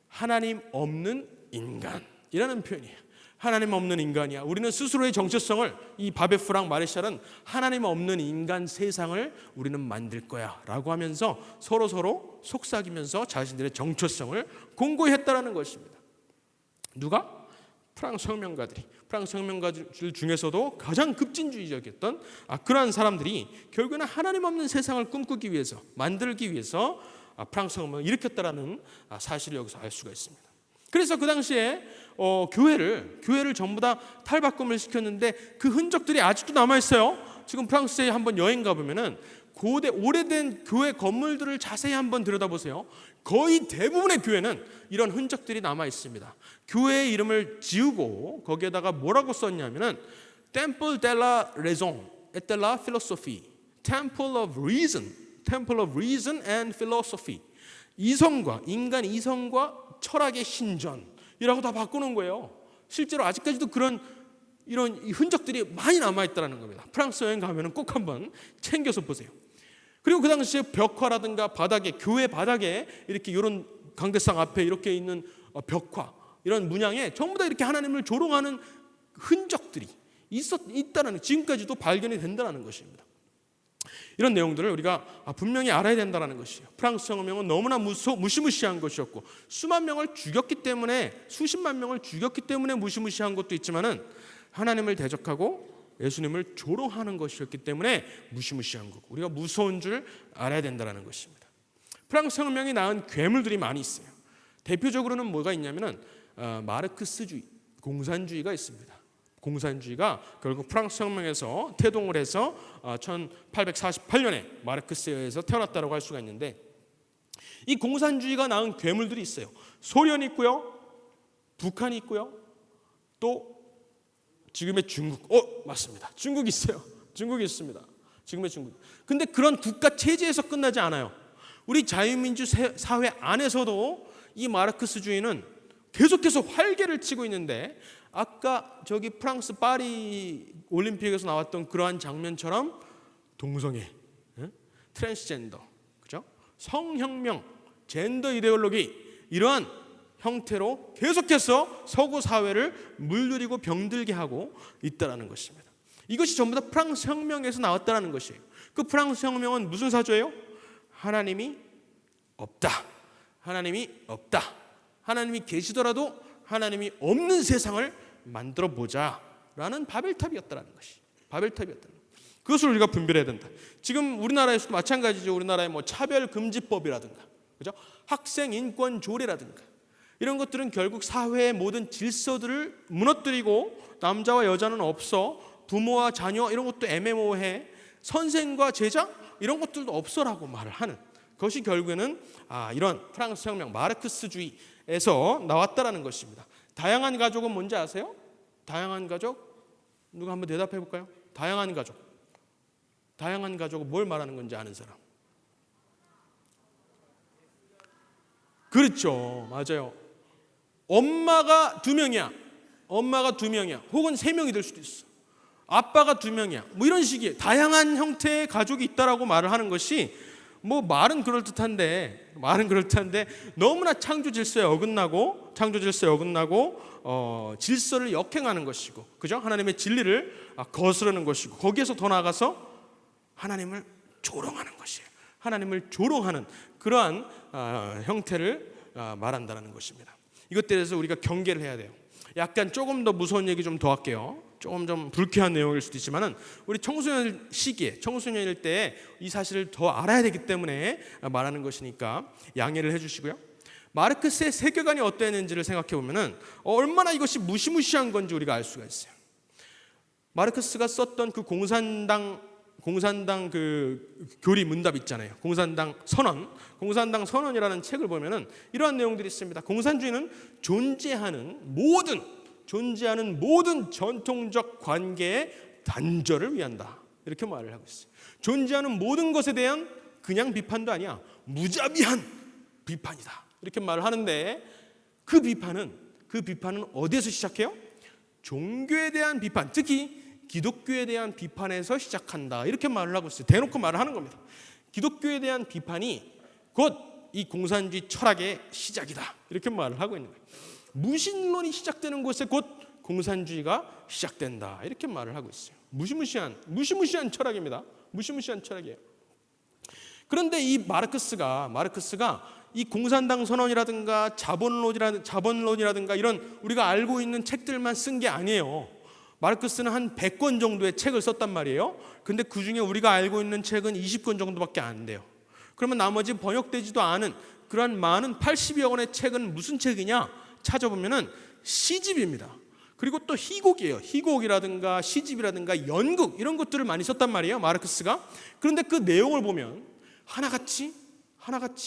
S1: 하나님 없는 인간이라는 표현이에요. 하나님 없는 인간이야. 우리는 스스로의 정체성을, 이 바베프랑 마레샬은 하나님 없는 인간 세상을 우리는 만들 거야 라고 하면서 서로 속삭이면서 자신들의 정체성을 공고히 했다라는 것입니다. 누가? 프랑스 혁명가들 중에서도 가장 급진주의적이었던 그러한 사람들이 결국에는 하나님 없는 세상을 꿈꾸기 위해서, 만들기 위해서 프랑스 혁명을 일으켰다라는 사실을 여기서 알 수가 있습니다. 그래서 그 당시에 교회를 전부 다 탈바꿈을 시켰는데 그 흔적들이 아직도 남아 있어요. 지금 프랑스에 한번 여행 가보면은 오래된 교회 건물들을 자세히 한번 들여다보세요. 거의 대부분의 교회는 이런 흔적들이 남아 있습니다. 교회의 이름을 지우고 거기에다가 뭐라고 썼냐면은 Temple de la Raison et de la Philosophie, Temple of Reason and Philosophy. 이성과 인간 이성과 철학의 신전이라고 다 바꾸는 거예요. 실제로 아직까지도 이런 흔적들이 많이 남아 있다는 겁니다. 프랑스 여행 가면은 꼭 한번 챙겨서 보세요. 그리고 그 당시에 벽화라든가 교회 바닥에 이렇게 이런 강대상 앞에 이렇게 있는 벽화, 이런 문양에 전부 다 이렇게 하나님을 조롱하는 흔적들이 있다는, 지금까지도 발견이 된다는 것입니다. 이런 내용들을 우리가 분명히 알아야 된다는 것이에요. 프랑스 혁명은 너무나 무시무시한 것이었고 수십만 명을 죽였기 때문에 무시무시한 것도 있지만은 하나님을 대적하고 예수님을 조롱하는 것이었기 때문에 무시무시한 거고 우리가 무서운 줄 알아야 된다는 것입니다. 프랑스 혁명이 낳은 괴물들이 많이 있어요. 대표적으로는 뭐가 있냐면은 마르크스주의, 공산주의가 있습니다. 공산주의가 결국 프랑스 혁명에서 태동을 해서 1848년에 마르크스에 의해서 태어났다고 할 수가 있는데, 이 공산주의가 낳은 괴물들이 있어요. 소련이 있고요, 북한이 있고요, 또 지금의 중국, 맞습니다. 중국이 있어요. 중국이 있습니다. 지금의 중국. 근데 그런 국가 체제에서 끝나지 않아요. 우리 자유민주 사회 안에서도 이 마르크스주의는 계속해서 활개를 치고 있는데, 아까 저기 프랑스 파리 올림픽에서 나왔던 그러한 장면처럼 동성애, 트랜스젠더, 그죠? 성혁명, 젠더 이데올로기, 이러한 형태로 계속해서 서구 사회를 물들이고 병들게 하고 있다라는 것입니다. 이것이 전부 다 프랑스 혁명에서 나왔다라는 것이에요. 그 프랑스 혁명은 무슨 사조예요? 하나님이 없다. 하나님이 없다. 하나님이 계시더라도 하나님이 없는 세상을 만들어 보자라는 바벨탑이었다라는 것이. 바벨탑이었다는 것. 그것을 우리가 분별해야 된다. 지금 우리나라에서도 마찬가지죠. 우리나라의 차별 금지법이라든가, 그죠? 학생 인권 조례라든가, 이런 것들은 결국 사회의 모든 질서들을 무너뜨리고, 남자와 여자는 없어, 부모와 자녀 이런 것도 애매모호해, 선생과 제자 이런 것들도 없어라고 말을 하는 것이 결국에는 이런 프랑스 혁명 마르크스주의에서 나왔다라는 것입니다. 다양한 가족은 뭔지 아세요? 다양한 가족? 누가 한번 대답해 볼까요? 다양한 가족. 다양한 가족은 뭘 말하는 건지 아는 사람? 그렇죠. 맞아요. 엄마가 2명이야. 엄마가 2명이야. 혹은 3명이 될 수도 있어. 아빠가 2명이야. 이런 식이에요. 다양한 형태의 가족이 있다라고 말을 하는 것이 말은 그럴듯한데 너무나 창조 질서에 어긋나고 질서를 역행하는 것이고, 그죠? 하나님의 진리를 거스르는 것이고, 거기에서 더 나아가서 하나님을 조롱하는 것이에요. 하나님을 조롱하는 그러한 형태를 말한다는 것입니다. 이것들에 대해서 우리가 경계를 해야 돼요. 약간 조금 더 무서운 얘기 좀 더 할게요. 조금 좀 불쾌한 내용일 수도 있지만은 우리 청소년 시기에, 청소년일 때 이 사실을 더 알아야 되기 때문에 말하는 것이니까 양해를 해주시고요. 마르크스의 세계관이 어떠했는지를 생각해 보면은 얼마나 이것이 무시무시한 건지 우리가 알 수가 있어요. 마르크스가 썼던 그 공산당 공산당 그 교리 문답 있잖아요. 공산당 선언이라는 책을 보면은 이러한 내용들이 있습니다. 공산주의는 존재하는 모든 전통적 관계의 단절을 위한다. 이렇게 말을 하고 있어요. 존재하는 모든 것에 대한 그냥 비판도 아니야. 무자비한 비판이다. 이렇게 말을 하는데 그 비판은 어디에서 시작해요? 종교에 대한 비판, 특히 기독교에 대한 비판에서 시작한다. 이렇게 말을 하고 있어요. 대놓고 말을 하는 겁니다. 기독교에 대한 비판이 곧 이 공산주의 철학의 시작이다. 이렇게 말을 하고 있는 거예요. 무신론이 시작되는 곳에 곧 공산주의가 시작된다. 이렇게 말을 하고 있어요. 무시무시한 철학입니다. 무시무시한 철학이에요. 그런데 이 마르크스가 이 공산당 선언이라든가 자본론이라든가 이런 우리가 알고 있는 책들만 쓴 게 아니에요. 마르크스는 한 100권 정도의 책을 썼단 말이에요. 근데 그중에 우리가 알고 있는 책은 20권 정도밖에 안 돼요. 그러면 나머지 번역되지도 않은 그러한 많은 80여 권의 책은 무슨 책이냐? 찾아보면은 시집입니다. 그리고 또 희곡이에요. 희곡이라든가 시집이라든가 연극 이런 것들을 많이 썼단 말이에요. 마르크스가. 그런데 그 내용을 보면 하나같이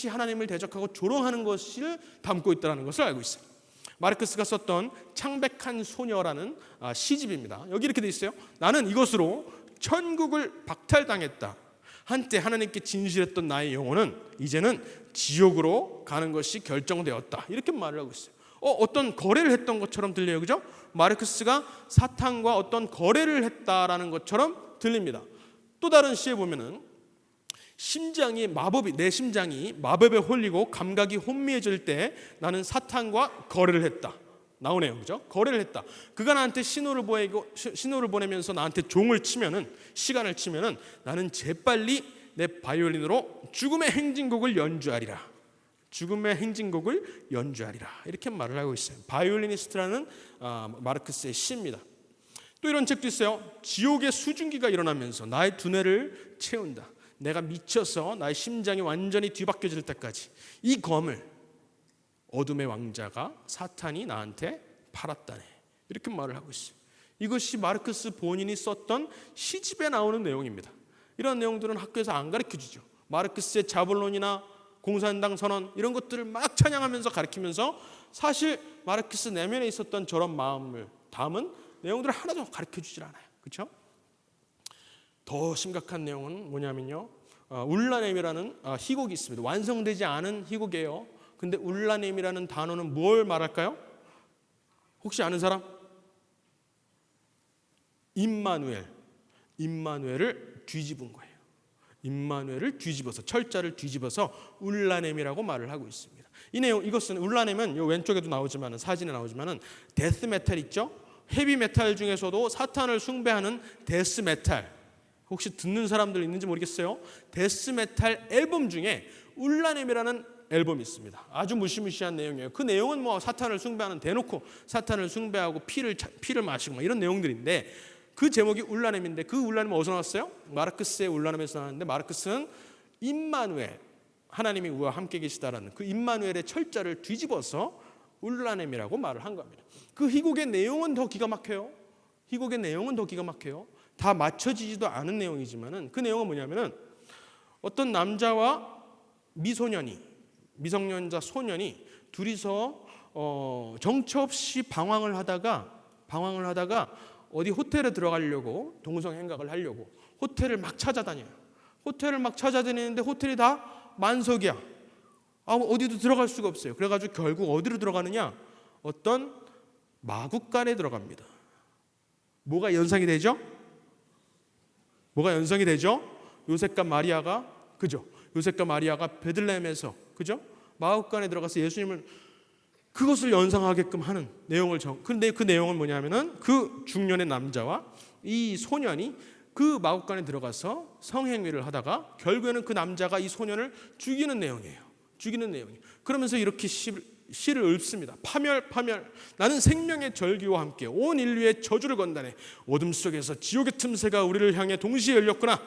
S1: 하나님을 대적하고 조롱하는 것을 담고 있다는 것을 알고 있어요. 마르크스가 썼던 창백한 소녀라는 시집입니다. 여기 이렇게 돼 있어요. 나는 이것으로 천국을 박탈당했다. 한때 하나님께 진실했던 나의 영혼은 이제는 지옥으로 가는 것이 결정되었다. 이렇게 말을 하고 있어요. 어떤 거래를 했던 것처럼 들려요. 그죠? 마르크스가 사탄과 어떤 거래를 했다라는 것처럼 들립니다. 또 다른 시에 보면은 내 심장이 마법에 홀리고 감각이 혼미해질 때 나는 사탄과 거래를 했다. 나오네요. 그죠? 거래를 했다. 그가 나한테 신호를 보내면서 나한테 시간을 치면은 나는 재빨리 내 바이올린으로 죽음의 행진곡을 연주하리라. 이렇게 말을 하고 있어요. 바이올리니스트라는 마르크스의 시입니다. 또 이런 책도 있어요. 지옥의 수증기가 일어나면서 나의 두뇌를 채운다. 내가 미쳐서 나의 심장이 완전히 뒤바뀌어질 때까지 이 검을 어둠의 왕자가 사탄이 나한테 팔았다네. 이렇게 말을 하고 있어요. 이것이 마르크스 본인이 썼던 시집에 나오는 내용입니다. 이런 내용들은 학교에서 안 가르쳐주죠. 마르크스의 자본론이나 공산당 선언 이런 것들을 막 찬양하면서 가르치면서 사실 마르크스 내면에 있었던 저런 마음을 담은 내용들을 하나도 가르쳐주질 않아요. 그렇죠? 더 심각한 내용은 뭐냐면요. 울라넴이라는 희곡이 있습니다. 완성되지 않은 희곡이에요. 근데 울라넴이라는 단어는 뭘 말할까요? 혹시 아는 사람? 임마누엘을 뒤집은 거예요. 임마누엘을 뒤집어서 철자를 뒤집어서 울라넴이라고 말을 하고 있습니다. 이것은 울라넴은 요 왼쪽에도 나오지만은 사진에 나오지만은 데스 메탈 있죠? 헤비 메탈 중에서도 사탄을 숭배하는 데스 메탈. 혹시 듣는 사람들 있는지 모르겠어요. 데스 메탈 앨범 중에 울라넴이라는 앨범이 있습니다. 아주 무시무시한 내용이에요. 그 내용은 뭐 사탄을 숭배하는 대놓고 사탄을 숭배하고 피를 마시고 이런 내용들인데 그 제목이 울라넴인데 그 울라넴은 어디서 나왔어요? 마르크스의 울라넴에서 나왔는데 마르크스는 임마누엘 하나님이 우리와 함께 계시다라는 그 임마누엘의 철자를 뒤집어서 울라넴이라고 말을 한 겁니다. 그 희곡의 내용은 더 기가 막혀요. 다 맞춰지지도 않은 내용이지만은 그 내용은 뭐냐면은 어떤 남자와 미성년자 소년이 둘이서 정처 없이 방황을 하다가 어디 호텔에 들어가려고 동성행각을 하려고 호텔을 막 찾아다니는데 호텔이 다 만석이야. 어디도 들어갈 수가 없어요. 그래가지고 결국 어디로 들어가느냐? 어떤 마구간에 들어갑니다. 뭐가 연상이 되죠? 요셉과 마리아가 베들레헴에서 그죠? 마구간에 들어가서 예수님을 그것을 연상하게끔 하는 내용을 근데 그 내용은 뭐냐면은 그 중년의 남자와 이 소년이 그 마구간에 들어가서 성행위를 하다가 결국에는 그 남자가 이 소년을 죽이는 내용이에요. 그러면서 이렇게 시를 읊습니다. 파멸 나는 생명의 절기와 함께 온 인류의 저주를 건다네. 어둠 속에서 지옥의 틈새가 우리를 향해 동시에 열렸구나.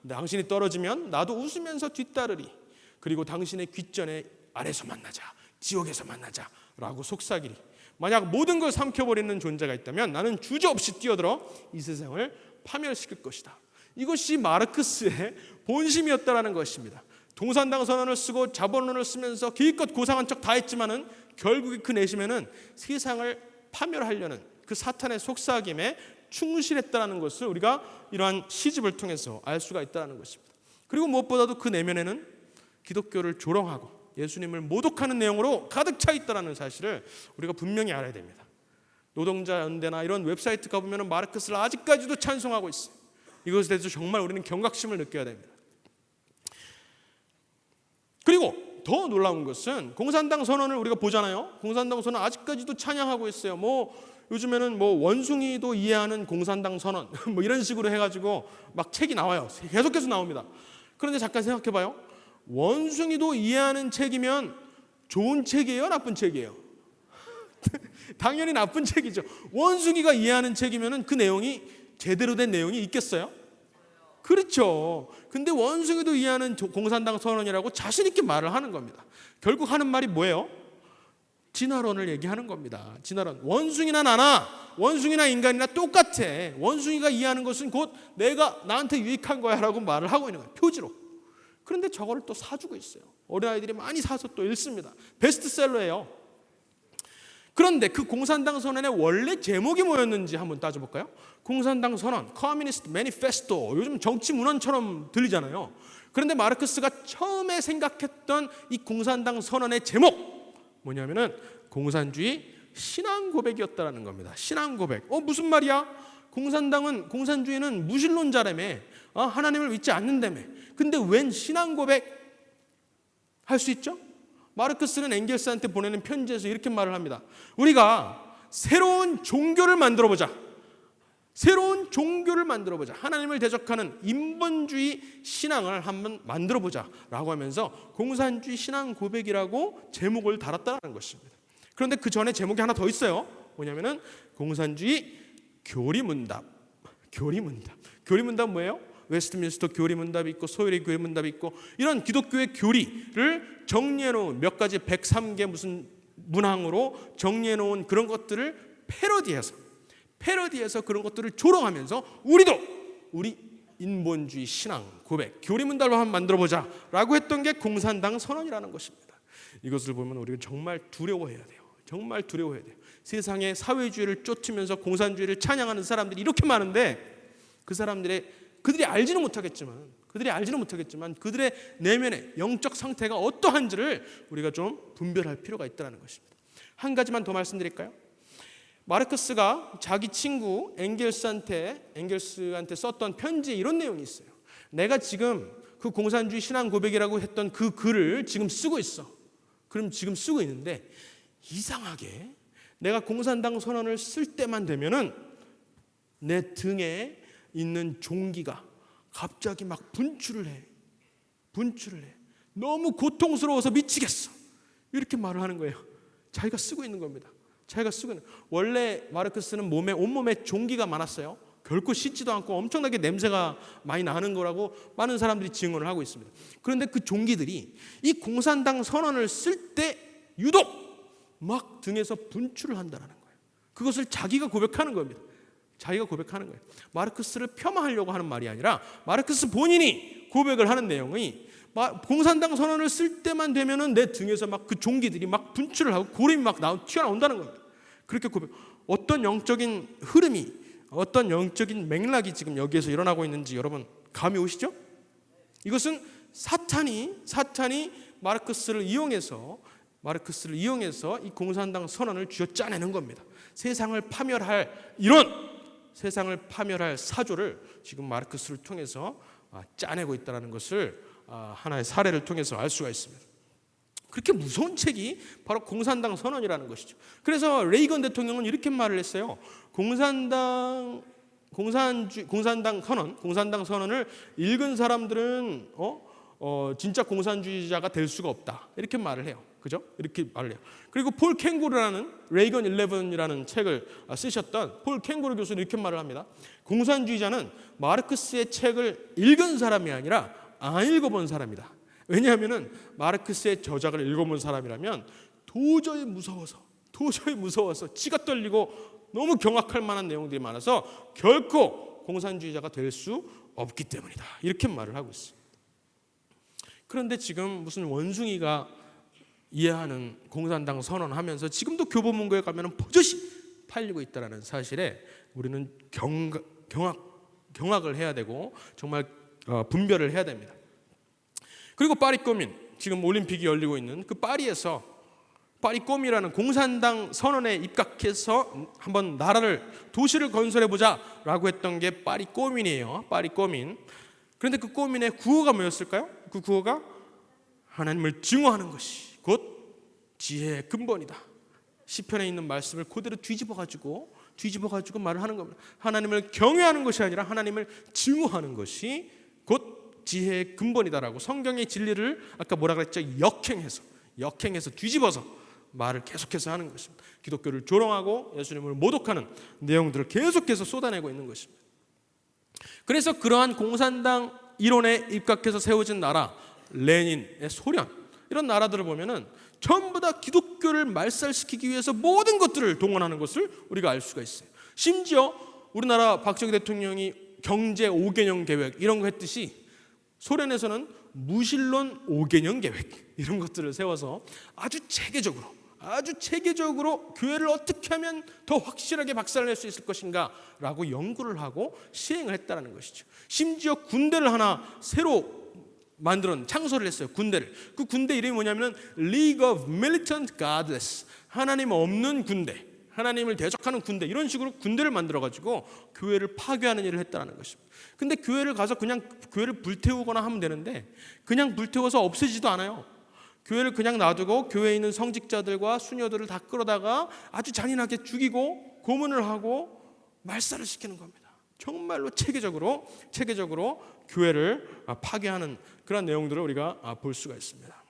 S1: 당신이 떨어지면 나도 웃으면서 뒤따르리. 그리고 당신의 귓전에 아래서 만나자. 지옥에서 만나자 라고 속삭이리. 만약 모든 걸 삼켜버리는 존재가 있다면 나는 주저없이 뛰어들어 이 세상을 파멸시킬 것이다. 이것이 마르크스의 본심이었다라는 것입니다. 공산당 선언을 쓰고 자본론을 쓰면서 기껏 고상한 척 다 했지만은 결국에 그 내심에는 세상을 파멸하려는 그 사탄의 속삭임에 충실했다라는 것을 우리가 이러한 시집을 통해서 알 수가 있다는 것입니다. 그리고 무엇보다도 그 내면에는 기독교를 조롱하고 예수님을 모독하는 내용으로 가득 차 있다는 사실을 우리가 분명히 알아야 됩니다. 노동자 연대나 이런 웹사이트 가보면 마르크스를 아직까지도 찬송하고 있어요. 이것에 대해서 정말 우리는 경각심을 느껴야 됩니다. 그리고 더 놀라운 것은 공산당 선언을 우리가 보잖아요. 공산당 선언 아직까지도 찬양하고 있어요. 요즘에는 원숭이도 이해하는 공산당 선언 이런 식으로 해가지고 막 책이 나와요. 계속해서 나옵니다. 그런데 잠깐 생각해봐요. 원숭이도 이해하는 책이면 좋은 책이에요, 나쁜 책이에요? 당연히 나쁜 책이죠. 원숭이가 이해하는 책이면 그 내용이 제대로 된 내용이 있겠어요? 그렇죠. 근데 원숭이도 이해하는 공산당 선언이라고 자신 있게 말을 하는 겁니다. 결국 하는 말이 뭐예요? 진화론을 얘기하는 겁니다. 진화론. 원숭이나 나나 원숭이나 인간이나 똑같아. 원숭이가 이해하는 것은 곧 내가 나한테 유익한 거야 라고 말을 하고 있는 거예요. 표지로. 그런데 저거를 또 사주고 있어요. 어린아이들이 많이 사서 또 읽습니다. 베스트셀러예요. 그런데 그 공산당 선언의 원래 제목이 뭐였는지 한번 따져볼까요? 공산당 선언, 커뮤니스트 매니페스토, 요즘 정치 문헌처럼 들리잖아요. 그런데 마르크스가 처음에 생각했던 이 공산당 선언의 제목 뭐냐면은 공산주의 신앙 고백이었다라는 겁니다. 신앙 고백. 무슨 말이야? 공산주의는 무신론자라며, 하나님을 믿지 않는다며. 근데 웬 신앙 고백 할 수 있죠? 마르크스는 엥겔스한테 보내는 편지에서 이렇게 말을 합니다. 우리가 새로운 종교를 만들어 보자. 새로운 종교를 만들어 보자. 하나님을 대적하는 인본주의 신앙을 한번 만들어 보자 라고 하면서 공산주의 신앙 고백이라고 제목을 달았다는 것입니다. 그런데 그 전에 제목이 하나 더 있어요. 뭐냐면은 공산주의 교리문답. 교리문답 뭐예요? 웨스트민스터 교리문답이 있고 소요리 교리문답이 있고 이런 기독교의 교리를 정리해 놓은 몇 가지 103개 무슨 문항으로 정리해 놓은 그런 것들을 패러디해서 그런 것들을 조롱하면서 우리 인본주의 신앙 고백 교리문답을 한번 만들어보자 라고 했던 게 공산당 선언이라는 것입니다. 이것을 보면 우리가 정말 두려워해야 돼요. 정말 두려워해야 돼요. 세상에 사회주의를 쫓으면서 공산주의를 찬양하는 사람들이 이렇게 많은데 그들이 알지는 못하겠지만 그들의 내면의 영적 상태가 어떠한지를 우리가 좀 분별할 필요가 있다는 것입니다. 한 가지만 더 말씀드릴까요? 마르크스가 자기 친구 엥겔스한테 썼던 편지에 이런 내용이 있어요. 내가 지금 그 공산주의 신앙 고백이라고 했던 그 글을 지금 쓰고 있어. 그럼 지금 쓰고 있는데 이상하게 내가 공산당 선언을 쓸 때만 되면은 내 등에 있는 종기가 갑자기 막 분출을 해. 너무 고통스러워서 미치겠어. 이렇게 말을 하는 거예요. 자기가 쓰고 있는 겁니다. 원래 마르크스는 온몸에 종기가 많았어요. 결코 씻지도 않고 엄청나게 냄새가 많이 나는 거라고 많은 사람들이 증언을 하고 있습니다. 그런데 그 종기들이 이 공산당 선언을 쓸 때 유독 막 등에서 분출을 한다는 거예요. 그것을 자기가 고백하는 겁니다. 마르크스를 폄하하려고 하는 말이 아니라 마르크스 본인이 고백을 하는 내용이 공산당 선언을 쓸 때만 되면은 내 등에서 막 그 종기들이 막 분출을 하고 고름이 막 튀어나온다는 겁니다. 그렇게 어떤 영적인 흐름이 어떤 영적인 맥락이 지금 여기에서 일어나고 있는지 여러분 감이 오시죠? 이것은 사탄이 마르크스를 이용해서 이 공산당 선언을 쥐어짜내는 겁니다. 세상을 파멸할 사조를 지금 마르크스를 통해서 짜내고 있다는 것을 하나의 사례를 통해서 알 수가 있습니다. 그렇게 무서운 책이 바로 공산당 선언이라는 것이죠. 그래서 레이건 대통령은 이렇게 말을 했어요. 공산당 선언을 읽은 사람들은 진짜 공산주의자가 될 수가 없다. 이렇게 말을 해요. 그죠? 이렇게 말을 해요. 그리고 폴 캥구르라는 레이건 11이라는 책을 쓰셨던 폴 캥구르 교수는 이렇게 말을 합니다. 공산주의자는 마르크스의 책을 읽은 사람이 아니라 안 읽어본 사람이다. 왜냐하면 마르크스의 저작을 읽어본 사람이라면 도저히 무서워서 지가 떨리고 너무 경악할 만한 내용들이 많아서 결코 공산주의자가 될 수 없기 때문이다. 이렇게 말을 하고 있어요. 그런데 지금 무슨 원숭이가 이해하는 공산당 선언하면서 지금도 교보문고에 가면 버젓이 팔리고 있다는 사실에 우리는 경악을 해야 되고 정말 분별을 해야 됩니다. 그리고 파리꼬민, 지금 올림픽이 열리고 있는 그 파리에서 파리꼬민이라는 공산당 선언에 입각해서 한번 도시를 건설해보자라고 했던 게 파리꼬민이에요. 파리꼬민. 그런데 그 꼬민의 구호가 뭐였을까요? 그 구호가 하나님을 증오하는 것이 곧 지혜의 근본이다. 시편에 있는 말씀을 그대로 뒤집어가지고 말을 하는 겁니다. 하나님을 경외하는 것이 아니라 하나님을 증오하는 것이 곧 지혜의 근본이다라고 성경의 진리를 아까 뭐라 그랬죠? 역행해서 뒤집어서 말을 계속해서 하는 것입니다. 기독교를 조롱하고 예수님을 모독하는 내용들을 계속해서 쏟아내고 있는 것입니다. 그래서 그러한 공산당 이론에 입각해서 세워진 나라, 레닌의 소련, 이런 나라들을 보면은 전부 다 기독교를 말살시키기 위해서 모든 것들을 동원하는 것을 우리가 알 수가 있어요. 심지어 우리나라 박정희 대통령이 경제 5개년 계획 이런 거 했듯이 소련에서는 무신론 5개년 계획 이런 것들을 세워서 아주 체계적으로 교회를 어떻게 하면 더 확실하게 박살낼 수 있을 것인가 라고 연구를 하고 시행을 했다는 것이죠. 심지어 군대를 하나 새로 창설을 했어요. 군대를. 그 군대 이름이 뭐냐면 League of Militant Godless, 하나님 없는 군대, 하나님을 대적하는 군대, 이런 식으로 군대를 만들어가지고 교회를 파괴하는 일을 했다는 것입니다. 근데 교회를 가서 그냥 교회를 불태우거나 하면 되는데 그냥 불태워서 없애지도 않아요. 교회를 그냥 놔두고 교회에 있는 성직자들과 수녀들을 다 끌어다가 아주 잔인하게 죽이고 고문을 하고 말살을 시키는 겁니다. 정말로 체계적으로 교회를 파괴하는 그런 내용들을 우리가 볼 수가 있습니다.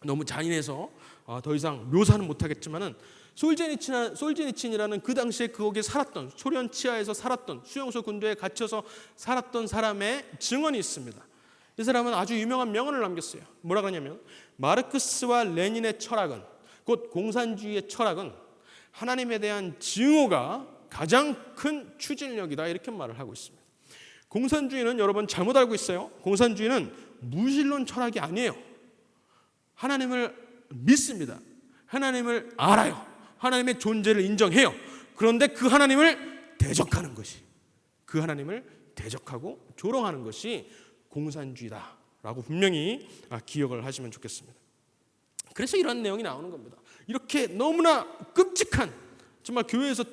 S1: 너무 잔인해서 더 이상 묘사는 못하겠지만은 솔제니친이라는 그 당시에 거기에 살았던, 소련 치하에서 살았던, 수용소 군대에 갇혀서 살았던 사람의 증언이 있습니다. 이 사람은 아주 유명한 명언을 남겼어요. 뭐라 그러냐면 마르크스와 레닌의 철학은, 곧 공산주의의 철학은 하나님에 대한 증오가 가장 큰 추진력이다, 이렇게 말을 하고 있습니다. 공산주의는 여러분 잘못 알고 있어요. 공산주의는 무신론 철학이 아니에요. 하나님을 믿습니다. 하나님을 알아요. 하나님의 존재를 인정해요. 그런데 그 하나님을 대적하는 것이, 그 하나님을 대적하고 조롱하는 것이 공산주의다라고 분명히 기억을 하시면 좋겠습니다. 그래서 이런 내용이 나오는 겁니다. 이렇게 너무나 끔찍한, 정말 교회에서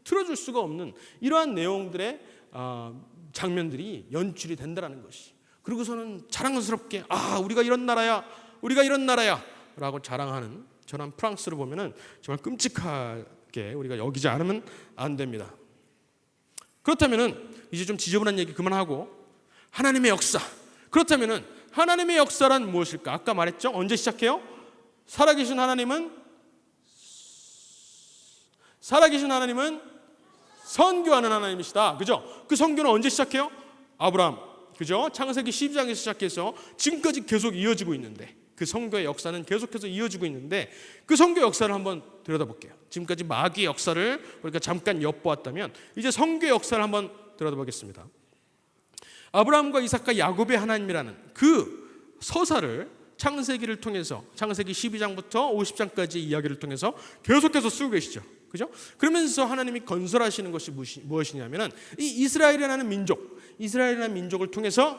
S1: 틀어줄 수가 없는 이러한 내용들의 장면들이 연출이 된다는 것이, 그리고서는 자랑스럽게 우리가 이런 나라야 라고 자랑하는 저런 프랑스를 보면은 정말 끔찍하게 우리가 여기지 않으면 안 됩니다. 그렇다면은 이제 좀 지저분한 얘기 그만하고 하나님의 역사, 그렇다면은 하나님의 역사란 무엇일까? 아까 말했죠. 언제 시작해요? 살아계신 하나님은 선교하는 하나님이시다. 그죠? 그 선교는 언제 시작해요? 아브라함. 그죠? 창세기 12장에서 시작해서 지금까지 계속 이어지고 있는데, 그 선교의 역사는 계속해서 이어지고 있는데, 그 선교 역사를 한번 들여다볼게요. 지금까지 마귀의 역사를 우리가 잠깐 엿보았다면 이제 선교의 역사를 한번 들여다보겠습니다. 아브라함과 이삭과 야곱의 하나님이라는 그 서사를 창세기를 통해서, 창세기 12장부터 50장까지 이야기를 통해서 계속해서 쓰고 계시죠. 그죠? 그러면서 하나님이 건설하시는 것이 무엇이냐면은 이 이스라엘이라는 민족을 통해서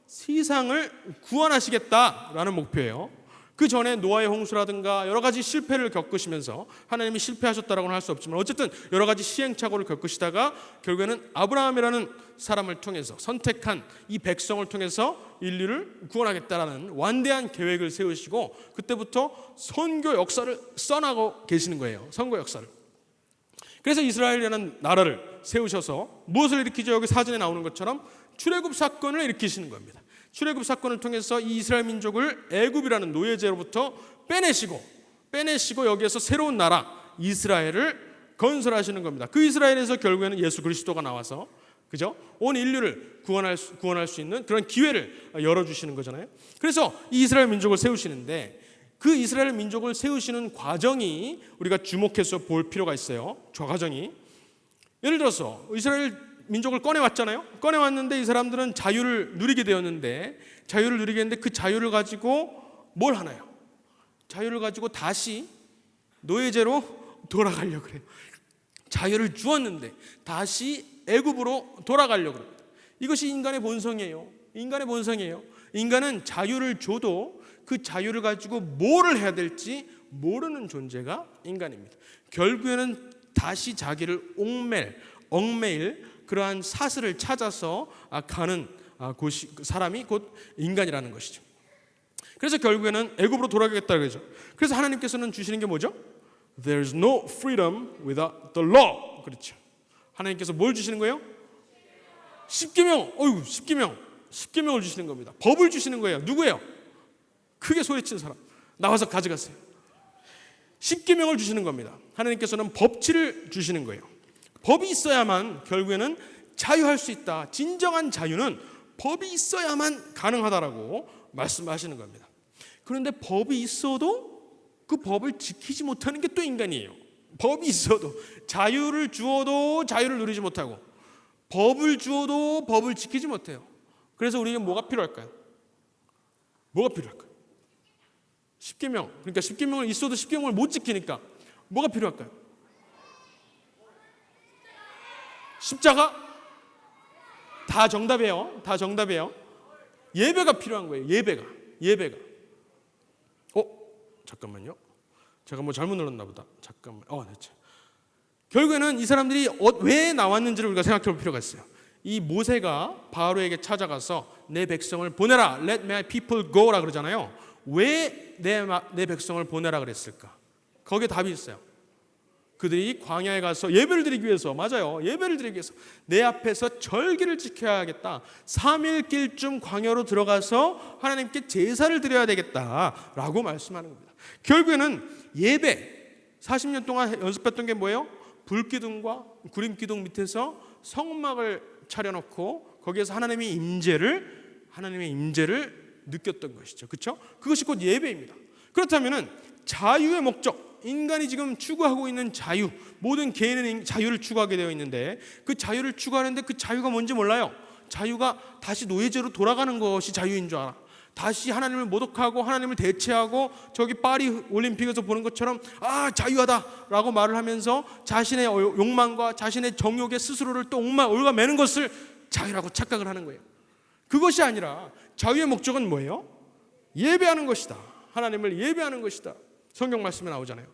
S1: 세상을 구원하시겠다라는 목표예요. 그 전에 노아의 홍수라든가 여러 가지 실패를 겪으시면서, 하나님이 실패하셨다라고는 할 수 없지만 어쨌든 여러 가지 시행착오를 겪으시다가 결국에는 아브라함이라는 사람을 통해서, 선택한 이 백성을 통해서 인류를 구원하겠다라는 완대한 계획을 세우시고, 그때부터 선교 역사를 써나가고 계시는 거예요. 선교 역사를. 그래서 이스라엘이라는 나라를 세우셔서 무엇을 일으키죠? 여기 사전에 나오는 것처럼 출애굽 사건을 일으키시는 겁니다. 출애굽 사건을 통해서 이 이스라엘 민족을 애굽이라는 노예제로부터 빼내시고 여기에서 새로운 나라 이스라엘을 건설하시는 겁니다. 그 이스라엘에서 결국에는 예수 그리스도가 나와서, 그죠? 온 인류를 구원할 수 있는 그런 기회를 열어주시는 거잖아요. 그래서 이 이스라엘 민족을 세우시는데, 그 이스라엘 민족을 세우시는 과정이 우리가 주목해서 볼 필요가 있어요. 저 과정이, 예를 들어서 이스라엘 민족을 꺼내왔잖아요. 꺼내왔는데 이 사람들은 자유를 누리게 되었는데 그 자유를 가지고 뭘 하나요? 자유를 가지고 다시 노예제로 돌아가려고 그래요. 자유를 주었는데 다시 애굽으로 돌아가려고 합니다. 이것이 인간의 본성이에요. 인간은 자유를 줘도 그 자유를 가지고 뭐를 해야 될지 모르는 존재가 인간입니다. 결국에는 다시 자기를 얽매일 그러한 사슬을 찾아서 가는 사람이 곧 인간이라는 것이죠. 그래서 결국에는 애굽으로 돌아가겠다 그러죠. 그래서 하나님께서는 주시는 게 뭐죠? There's no freedom without the law. 그렇죠. 하나님께서 뭘 주시는 거예요? 십계명. 십계명을 주시는 겁니다. 법을 주시는 거예요. 누구예요? 크게 소리친 사람. 나와서 가져가세요. 십계명을 주시는 겁니다. 하나님께서는 법칙을 주시는 거예요. 법이 있어야만 결국에는 자유할 수 있다. 진정한 자유는 법이 있어야만 가능하다라고 말씀하시는 겁니다. 그런데 법이 있어도 그 법을 지키지 못하는 게 또 인간이에요. 법이 있어도 자유를 주어도 자유를 누리지 못하고 법을 주어도 법을 지키지 못해요. 그래서 우리는 뭐가 필요할까요? 십계명. 그러니까 십계명을 있어도 십계명을 못 지키니까 뭐가 필요할까요? 십자가? 다 정답이에요. 예배가 필요한 거예요. 예배가. 잠깐만요. 제가 뭐 잘못 눌렀나 보다. 잠깐만. 됐죠. 결국에는 이 사람들이 왜 나왔는지를 우리가 생각해 볼 필요가 있어요. 이 모세가 바로에게 찾아가서 내 백성을 보내라. Let my people go라 그러잖아요. 왜 내 백성을 보내라 그랬을까? 거기에 답이 있어요. 그들이 광야에 가서 예배를 드리기 위해서, 맞아요. 예배를 드리기 위해서 내 앞에서 절기를 지켜야겠다. 3일길쯤 광야로 들어가서 하나님께 제사를 드려야 되겠다라고 말씀하는 겁니다. 결국에는 예배, 40년 동안 연습했던 게 뭐예요? 불기둥과 구림기둥 밑에서 성막을 차려놓고 거기에서 하나님의 임재를 느꼈던 것이죠. 그렇죠? 그것이 곧 예배입니다. 그렇다면은 자유의 목적, 인간이 지금 추구하고 있는 자유, 모든 개인은 자유를 추구하게 되어 있는데 그 자유를 추구하는데 그 자유가 뭔지 몰라요. 자유가 다시 노예제로 돌아가는 것이 자유인 줄 알아. 다시 하나님을 모독하고 하나님을 대체하고 저기 파리 올림픽에서 보는 것처럼 자유하다라고 말을 하면서 자신의 욕망과 자신의 정욕에 스스로를 또 올가매는 것을 자유라고 착각을 하는 거예요. 그것이 아니라 자유의 목적은 뭐예요? 예배하는 것이다. 하나님을 예배하는 것이다. 성경 말씀에 나오잖아요.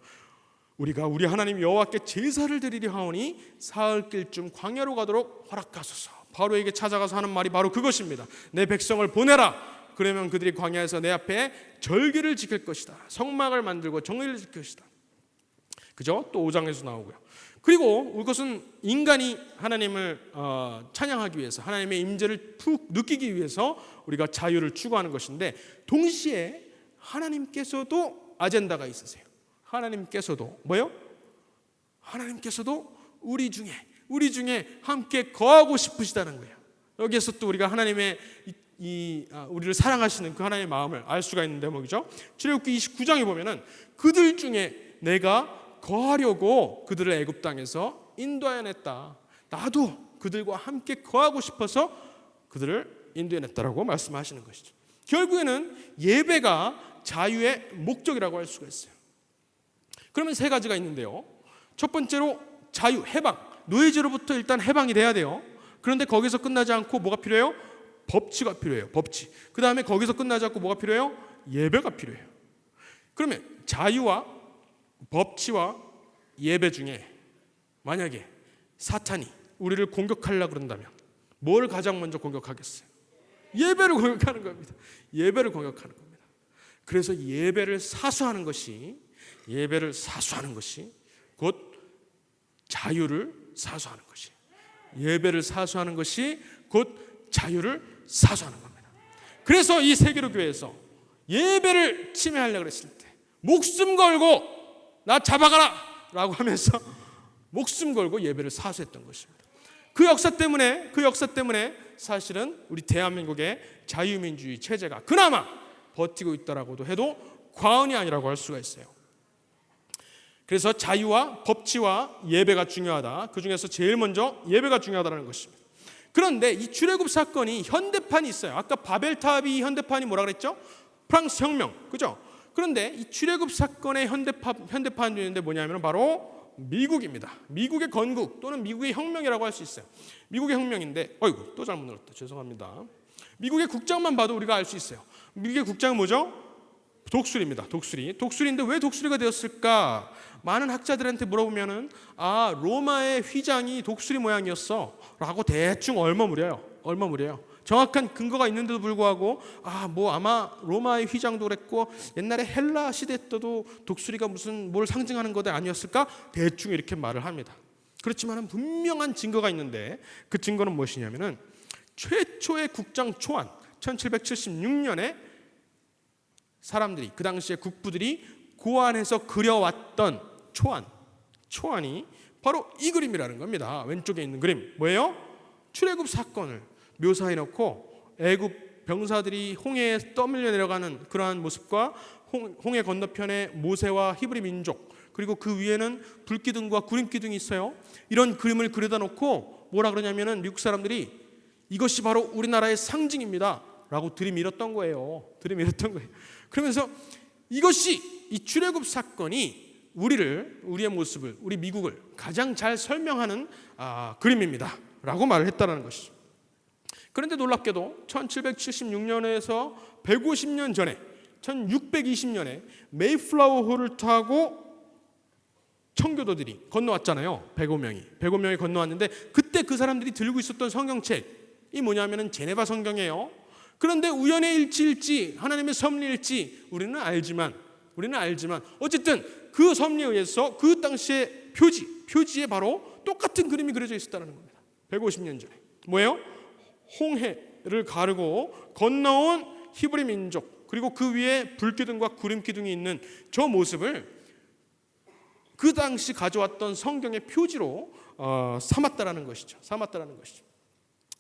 S1: 우리가 우리 하나님 여호와께 제사를 드리려 하오니 사흘길쯤 광야로 가도록 허락하소서. 바로에게 찾아가서 하는 말이 바로 그것입니다. 내 백성을 보내라. 그러면 그들이 광야에서 내 앞에 절기를 지킬 것이다. 성막을 만들고 정의를 지킬 것이다. 그죠? 또 5장에서 나오고요. 그리고 이것은 인간이 하나님을 찬양하기 위해서, 하나님의 임재를 푹 느끼기 위해서 우리가 자유를 추구하는 것인데, 동시에 하나님께서도 아젠다가 있으세요. 하나님께서도 뭐요? 하나님께서도 우리 중에 함께 거하고 싶으시다는 거예요. 여기에서 또 우리가 하나님의 우리를 사랑하시는 그 하나님의 마음을 알 수가 있는 대목이죠. 출애굽기 29장에 보면은 그들 중에 내가 거하려고 그들을 애굽 땅에서 인도하여냈다. 나도 그들과 함께 거하고 싶어서 그들을 인도해냈다라고 말씀하시는 것이죠. 결국에는 예배가 자유의 목적이라고 할 수가 있어요. 그러면 세 가지가 있는데요. 첫 번째로 자유, 해방. 노예제로부터 일단 해방이 돼야 돼요. 그런데 거기서 끝나지 않고 뭐가 필요해요? 법치가 필요해요. 법치. 그 다음에 거기서 끝나지 않고 뭐가 필요해요? 예배가 필요해요. 그러면 자유와 법치와 예배 중에 만약에 사탄이 우리를 공격하려고 그런다면 뭘 가장 먼저 공격하겠어요? 예배를 공격하는 겁니다. 예배를 공격하는 겁니다. 그래서 예배를 사수하는 것이 곧 자유를 사수하는 것이, 예배를 사수하는 것이 곧 자유를 사수하는 겁니다. 그래서 이 세계로 교회에서 예배를 침해하려고 했을 때 목숨 걸고 나 잡아가라 라고 하면서 목숨 걸고 예배를 사수했던 것입니다. 그 역사 때문에 사실은 우리 대한민국의 자유민주주의 체제가 그나마 버티고 있다라고도 해도 과언이 아니라고 할 수가 있어요. 그래서 자유와 법치와 예배가 중요하다. 그 중에서 제일 먼저 예배가 중요하다는 것입니다. 그런데 이 출애굽 사건이 현대판이 있어요. 아까 바벨탑이 현대판이 뭐라 그랬죠? 프랑스 혁명, 그죠? 그런데 이 출애굽 사건의 현대판이 있는데 뭐냐면 바로 미국입니다. 미국의 건국 또는 미국의 혁명이라고 할 수 있어요. 미국의 혁명인데, 어이구 또 잘못 눌렀다. 죄송합니다. 미국의 국장만 봐도 우리가 알 수 있어요. 미국의 국장은 뭐죠? 독수리입니다. 독수리인데 왜 독수리가 되었을까? 많은 학자들한테 물어보면은 로마의 휘장이 독수리 모양이었어 라고 대충 얼머무려요. 정확한 근거가 있는데도 불구하고 아마 로마의 휘장도 그랬고 옛날에 헬라 시대 때도 독수리가 무슨 뭘 상징하는 것 아니었을까? 대충 이렇게 말을 합니다. 그렇지만 분명한 증거가 있는데 그 증거는 무엇이냐면은 최초의 국장 초안 1776년에 사람들이 그 당시에 국부들이 고안해서 그려왔던 초안이 바로 이 그림이라는 겁니다. 왼쪽에 있는 그림 뭐예요? 출애굽 사건을 묘사해 놓고 애굽 병사들이 홍해에 떠밀려 내려가는 그러한 모습과 홍해 건너편에 모세와 히브리 민족 그리고 그 위에는 불기둥과 구름기둥이 있어요. 이런 그림을 그려다 놓고 뭐라 그러냐면은 미국 사람들이 이것이 바로 우리나라의 상징입니다 라고 들이밀었던 거예요. 그러면서 이것이 이 출애굽 사건이 우리의 모습을, 우리 미국을 가장 잘 설명하는 그림입니다 라고 말을 했다는 것이죠. 그런데 놀랍게도 1776년에서 150년 전에 1620년에 메이플라워호를 타고 청교도들이 건너왔잖아요. 105명이 건너왔는데 그때 그 사람들이 들고 있었던 성경책이 뭐냐면은 제네바 성경이에요. 그런데 우연의 일치일지 하나님의 섭리일지 우리는 알지만 어쨌든 그 섭리에 의해서 그 당시의 표지에 바로 똑같은 그림이 그려져 있었다는 겁니다. 150년 전에 뭐예요? 홍해를 가르고 건너온 히브리 민족 그리고 그 위에 불기둥과 구름기둥이 있는 저 모습을 그 당시 가져왔던 성경의 표지로 삼았다라는 것이죠.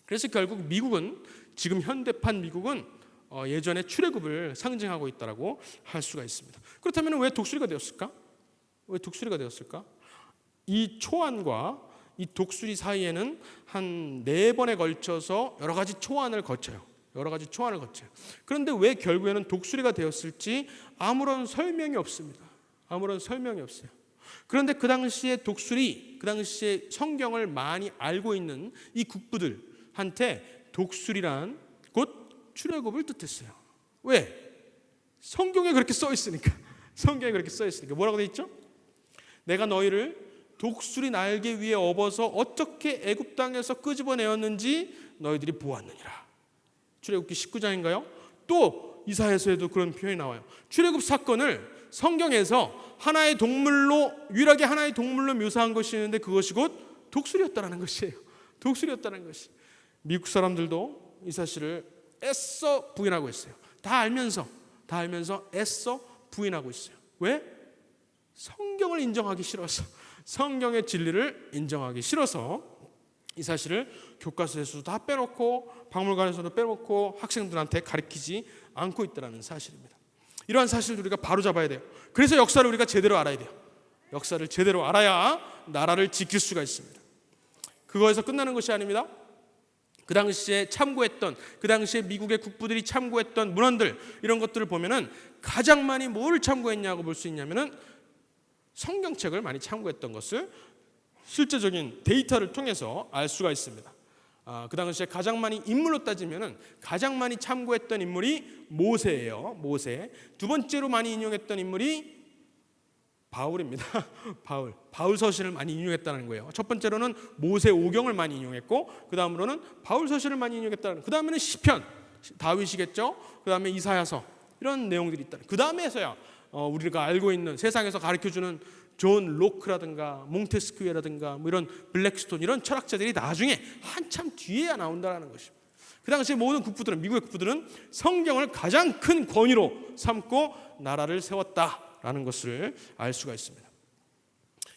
S1: 그래서 결국 미국은 지금 현대판 미국은 예전의 출애굽을 상징하고 있다라고 할 수가 있습니다. 그렇다면 왜 독수리가 되었을까? 이 초안과 이 독수리 사이에는 한 4번에 걸쳐서 여러 가지 초안을 거쳐요. 그런데 왜 결국에는 독수리가 되었을지 아무런 설명이 없습니다. 그런데 그 당시에 성경을 많이 알고 있는 이 국부들한테 독수리란 곧 출애굽을 뜻했어요. 왜? 성경에 그렇게 써 있으니까. 뭐라고 돼 있죠? 내가 너희를 독수리 날개 위에 업어서 어떻게 애굽 땅에서 끄집어내었는지 너희들이 보았느니라. 출애굽기 19장인가요? 또 이사야서에도 그런 표현이 나와요. 출애굽 사건을 성경에서 유일하게 하나의 동물로 묘사한 것이 있는데 그것이 곧 독수리였다는 것이에요. 미국 사람들도 이 사실을 애써 부인하고 있어요. 다 알면서 애써 부인하고 있어요. 왜? 성경을 인정하기 싫어서, 성경의 진리를 인정하기 싫어서 이 사실을 교과서에서도 다 빼놓고 박물관에서도 빼놓고 학생들한테 가르치지 않고 있다는 사실입니다. 이러한 사실을 우리가 바로 잡아야 돼요. 그래서 역사를 우리가 제대로 알아야 돼요. 역사를 제대로 알아야 나라를 지킬 수가 있습니다. 그거에서 끝나는 것이 아닙니다. 그 당시에 미국의 국부들이 참고했던 문헌들 이런 것들을 보면은 가장 많이 뭘 참고했냐고 볼 수 있냐면은 성경책을 많이 참고했던 것을 실제적인 데이터를 통해서 알 수가 있습니다. 그 당시에 가장 많이 인물로 따지면은 가장 많이 참고했던 인물이 모세예요. 두 번째로 많이 인용했던 인물이 바울입니다. 바울 서신을 많이 인용했다는 거예요. 첫 번째로는 모세 오경을 많이 인용했고 그 다음으로는 바울 서신을 많이 인용했다는. 그 다음에는 시편, 다윗이겠죠. 그 다음에 이사야서 이런 내용들이 있다. 그 다음에서야 우리가 알고 있는 세상에서 가르쳐주는 존 로크라든가 몽테스큐에라든가 뭐 이런 블랙스톤 이런 철학자들이 나중에 한참 뒤에야 나온다는 것입니다. 그 당시에 모든 미국의 국부들은 성경을 가장 큰 권위로 삼고 나라를 세웠다라는 것을 알 수가 있습니다.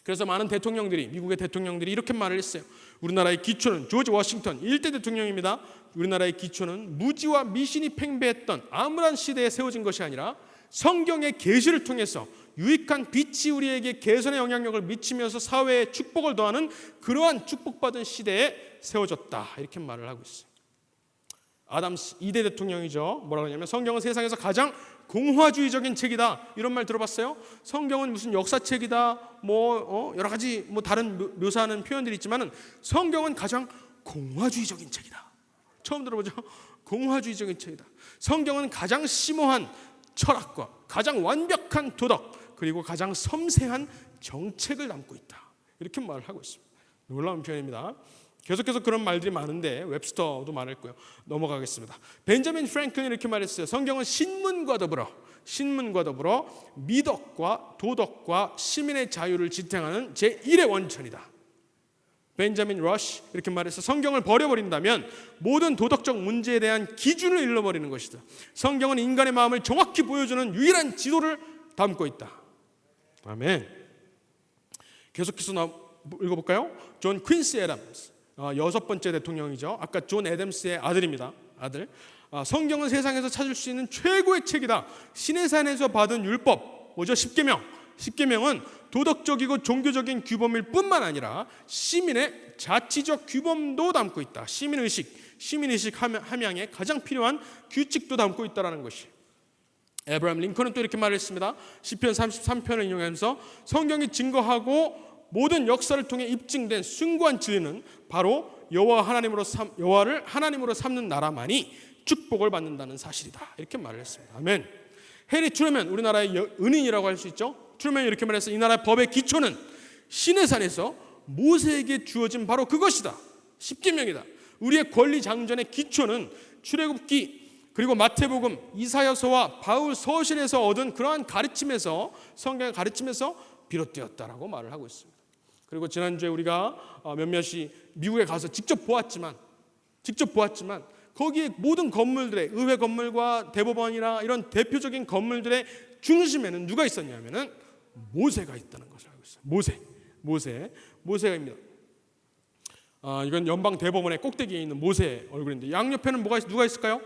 S1: 그래서 많은 미국의 대통령들이 이렇게 말을 했어요. 우리나라의 기초는 조지 워싱턴 1대 대통령입니다. 우리나라의 기초는 무지와 미신이 팽배했던 암울한 시대에 세워진 것이 아니라 성경의 계시를 통해서 유익한 빛이 우리에게 개선의 영향력을 미치면서 사회에 축복을 더하는 그러한 축복받은 시대에 세워졌다, 이렇게 말을 하고 있어요. 아담스 2대 대통령이죠. 뭐라고 하냐면 성경은 세상에서 가장 공화주의적인 책이다, 이런 말 들어봤어요? 성경은 무슨 역사책이다, 여러 가지 다른 묘사하는 표현들이 있지만은 성경은 가장 공화주의적인 책이다. 처음 들어보죠? 공화주의적인 책이다. 성경은 가장 심오한 철학과 가장 완벽한 도덕, 그리고 가장 섬세한 정책을 담고 있다, 이렇게 말을 하고 있습니다. 놀라운 표현입니다. 계속해서 그런 말들이 많은데 웹스터도 말했고요. 넘어가겠습니다. 벤자민 프랭클린이 이렇게 말했어요. 성경은 신문과 더불어 미덕과 도덕과 시민의 자유를 지탱하는 제1의 원천이다. 벤자민 러시 이렇게 말해서 성경을 버려버린다면 모든 도덕적 문제에 대한 기준을 잃어버리는 것이다. 성경은 인간의 마음을 정확히 보여주는 유일한 지도를 담고 있다. 아멘. 계속해서 읽어볼까요? 존 퀸시 애덤스, 6번째 대통령이죠. 아까 존 애덤스의 아들입니다. 아들. 성경은 세상에서 찾을 수 있는 최고의 책이다. 시내산에서 받은 율법, 뭐죠? 십계명은 도덕적이고 종교적인 규범일 뿐만 아니라 시민의 자치적 규범도 담고 있다. 시민의식 함양에 가장 필요한 규칙도 담고 있다는 것이. 에브라임 링컨은 또 이렇게 말했습니다. 시편 33편을 인용하면서 성경이 증거하고 모든 역사를 통해 입증된 숭고한 진리는 바로 여호와를 하나님으로 삼는 나라만이 축복을 받는다는 사실이다, 이렇게 말을 했습니다. 아멘. 해리 트루먼, 우리나라의 은인이라고 할 수 있죠. 트루먼이 이렇게 말했어요. 이 나라의 법의 기초는 시내산에서 모세에게 주어진 바로 그것이다. 십계명이다. 우리의 권리 장전의 기초는 출애굽기 그리고 마태복음, 이사야서와 바울 서신에서 얻은 그러한 가르침에서, 성경의 가르침에서 비롯되었다라고 말을 하고 있습니다. 그리고 지난주에 우리가 몇몇이 미국에 가서 직접 보았지만 거기에 모든 건물들의, 의회 건물과 대법원이나 이런 대표적인 건물들의 중심에는 누가 있었냐면은 모세가 있다는 것을 알고 있어요. 모세가입니다. 이건 연방 대법원의 꼭대기에 있는 모세 얼굴인데 양옆에는 누가 있을까요?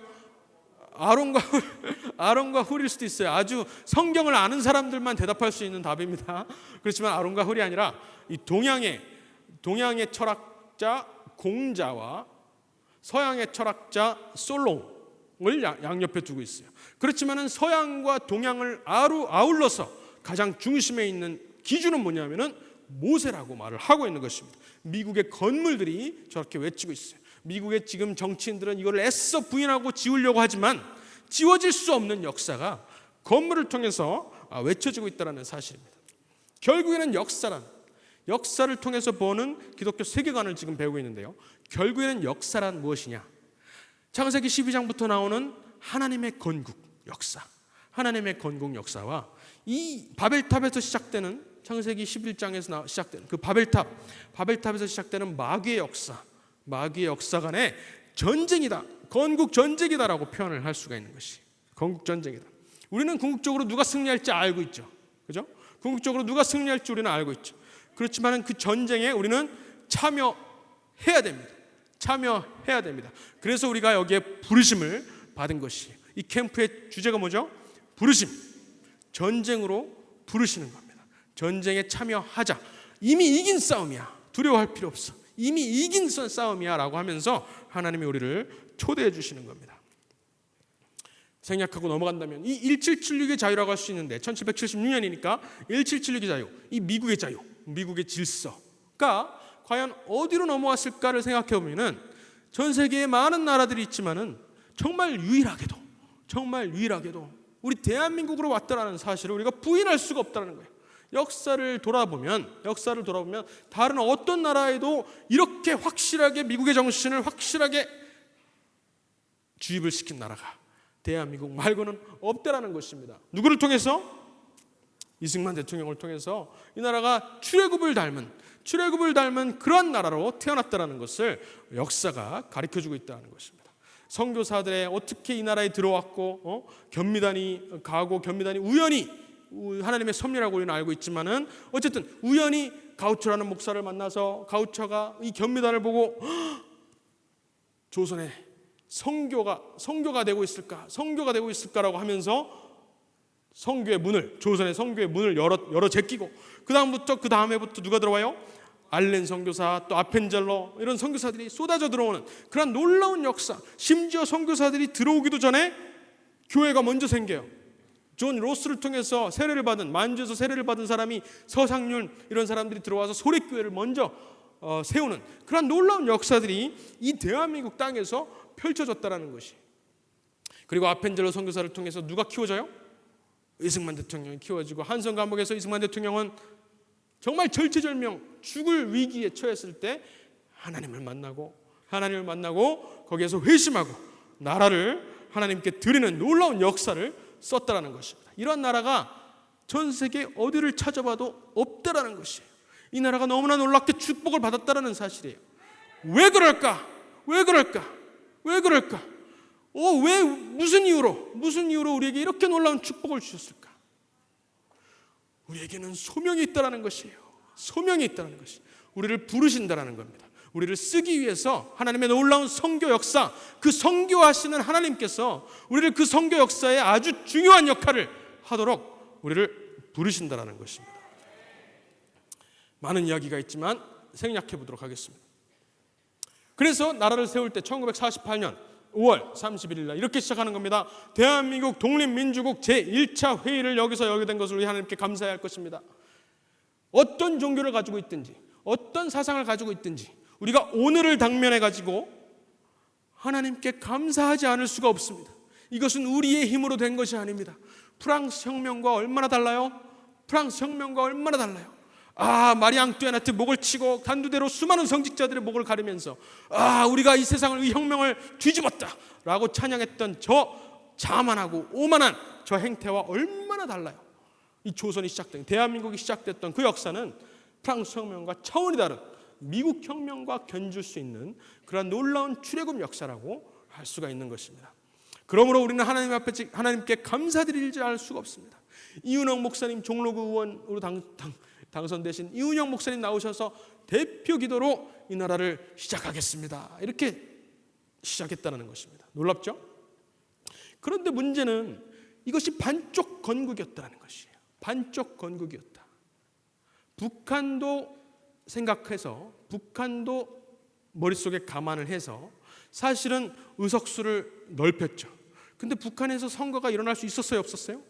S1: 아론과 훌일 수도 있어요. 아주 성경을 아는 사람들만 대답할 수 있는 답입니다. 그렇지만 아론과 훌이 아니라 이 동양의 철학자 공자와 서양의 철학자 솔롱을 양옆에 두고 있어요. 그렇지만은 서양과 동양을 아울러서 가장 중심에 있는 기준은 뭐냐면은 모세라고 말을 하고 있는 것입니다. 미국의 건물들이 저렇게 외치고 있어요. 미국의 지금 정치인들은 이걸 애써 부인하고 지우려고 하지만 지워질 수 없는 역사가 건물을 통해서 외쳐지고 있다는 사실입니다. 결국에는 역사를 통해서 보는 기독교 세계관을 지금 배우고 있는데요. 결국에는 역사란 무엇이냐? 창세기 12장부터 나오는 하나님의 건국 역사와 이 바벨탑에서 시작되는, 창세기 11장에서 시작되는 그 바벨탑에서 시작되는 마귀의 역사 간의 전쟁이다, 건국 전쟁이다라고 표현을 할 수가 있는 것이 건국 전쟁이다. 우리는 궁극적으로 누가 승리할지 알고 있죠, 그죠? 궁극적으로 누가 승리할지 우리는 알고 있죠. 그렇지만 그 전쟁에 우리는 참여해야 됩니다. 그래서 우리가 여기에 부르심을 받은 것이, 이 캠프의 주제가 뭐죠? 부르심, 전쟁으로 부르시는 겁니다. 전쟁에 참여하자. 이미 이긴 싸움이야. 두려워할 필요 없어. 이미 이긴 싸움이야 라고 하면서 하나님이 우리를 초대해 주시는 겁니다. 생략하고 넘어간다면 이 1776의 자유라고 할 수 있는데 1776년이니까 1776의 자유, 이 미국의 자유, 미국의 질서가 과연 어디로 넘어왔을까를 생각해 보면은 전 세계에 많은 나라들이 있지만은 정말 유일하게도 우리 대한민국으로 왔다라는 사실을 우리가 부인할 수가 없다는 거예요. 역사를 돌아보면 다른 어떤 나라에도 이렇게 확실하게 미국의 정신을 확실하게 주입을 시킨 나라가 대한민국 말고는 없다라는 것입니다. 누구를 통해서? 이승만 대통령을 통해서 이 나라가 출애굽을 닮은 그러한 나라로 태어났다라는 것을 역사가 가르쳐주고 있다는 것입니다. 선교사들의 어떻게 이 나라에 들어왔고 견미단이 가고 견미단이 우연히 하나님의 섭리라고 우리는 알고 있지만은 어쨌든 우연히 가우처라는 목사를 만나서 가우처가 이 견미단을 보고 조선에 선교가 되고 있을까라고 하면서 성교의 문을, 조선의 성교의 문을 열어 제끼고, 그 다음에부터 누가 들어와요? 알렌 선교사, 또 아펜젤러, 이런 선교사들이 쏟아져 들어오는 그런 놀라운 역사. 심지어 선교사들이 들어오기도 전에 교회가 먼저 생겨요. 존 로스를 통해서 세례를 받은, 만주에서 세례를 받은 사람이 서상륜, 이런 사람들이 들어와서 소래교회를 먼저 세우는 그런 놀라운 역사들이 이 대한민국 땅에서 펼쳐졌다는 것이. 그리고 아펜젤러 선교사를 통해서 누가 키워져요? 이승만 대통령이 키워지고, 한성 감옥에서 이승만 대통령은 정말 절체절명, 죽을 위기에 처했을 때 하나님을 만나고 거기에서 회심하고 나라를 하나님께 드리는 놀라운 역사를 썼다라는 것입니다. 이런 나라가 전 세계 어디를 찾아봐도 없다라는 것이에요. 이 나라가 너무나 놀랍게 축복을 받았다라는 사실이에요. 왜 그럴까? 왜 무슨 이유로 우리에게 이렇게 놀라운 축복을 주셨을까? 우리에게는 소명이 있다라는 것이에요. 우리를 부르신다라는 겁니다. 우리를 쓰기 위해서 하나님의 놀라운 선교 역사, 그 선교하시는 하나님께서 우리를 그 선교 역사에 아주 중요한 역할을 하도록 우리를 부르신다라는 것입니다. 많은 이야기가 있지만 생략해 보도록 하겠습니다. 그래서 나라를 세울 때 1948년 5월 31일 날 이렇게 시작하는 겁니다. 대한민국 독립민주국 제1차 회의를 여기서 열게 된 것을 우리 하나님께 감사해야 할 것입니다. 어떤 종교를 가지고 있든지, 어떤 사상을 가지고 있든지 우리가 오늘을 당면해 가지고 하나님께 감사하지 않을 수가 없습니다. 이것은 우리의 힘으로 된 것이 아닙니다. 프랑스 혁명과 얼마나 달라요? 마리 앙뚜아네트 목을 치고 단두대로 수많은 성직자들의 목을 가르면서 우리가 이 세상을, 이 혁명을 뒤집었다라고 찬양했던 저 자만하고 오만한 저 행태와 얼마나 달라요. 이 조선이 시작된, 대한민국이 시작됐던 그 역사는 프랑스 혁명과 차원이 다른 미국 혁명과 견줄 수 있는 그런 놀라운 출애굽 역사라고 할 수가 있는 것입니다. 그러므로 우리는 하나님 앞에 하나님께 감사드리지 않을 수가 없습니다. 이은영 목사님, 종로구 의원으로 당선되신 이은영 목사님 나오셔서 대표 기도로 이 나라를 시작하겠습니다, 이렇게 시작했다는 것입니다. 놀랍죠? 그런데 문제는 이것이 반쪽 건국이었다는 것이에요. 반쪽 건국이었다. 북한도 생각해서, 북한도 머릿속에 감안을 해서 사실은 의석수를 넓혔죠. 근데 북한에서 선거가 일어날 수 있었어요, 없었어요?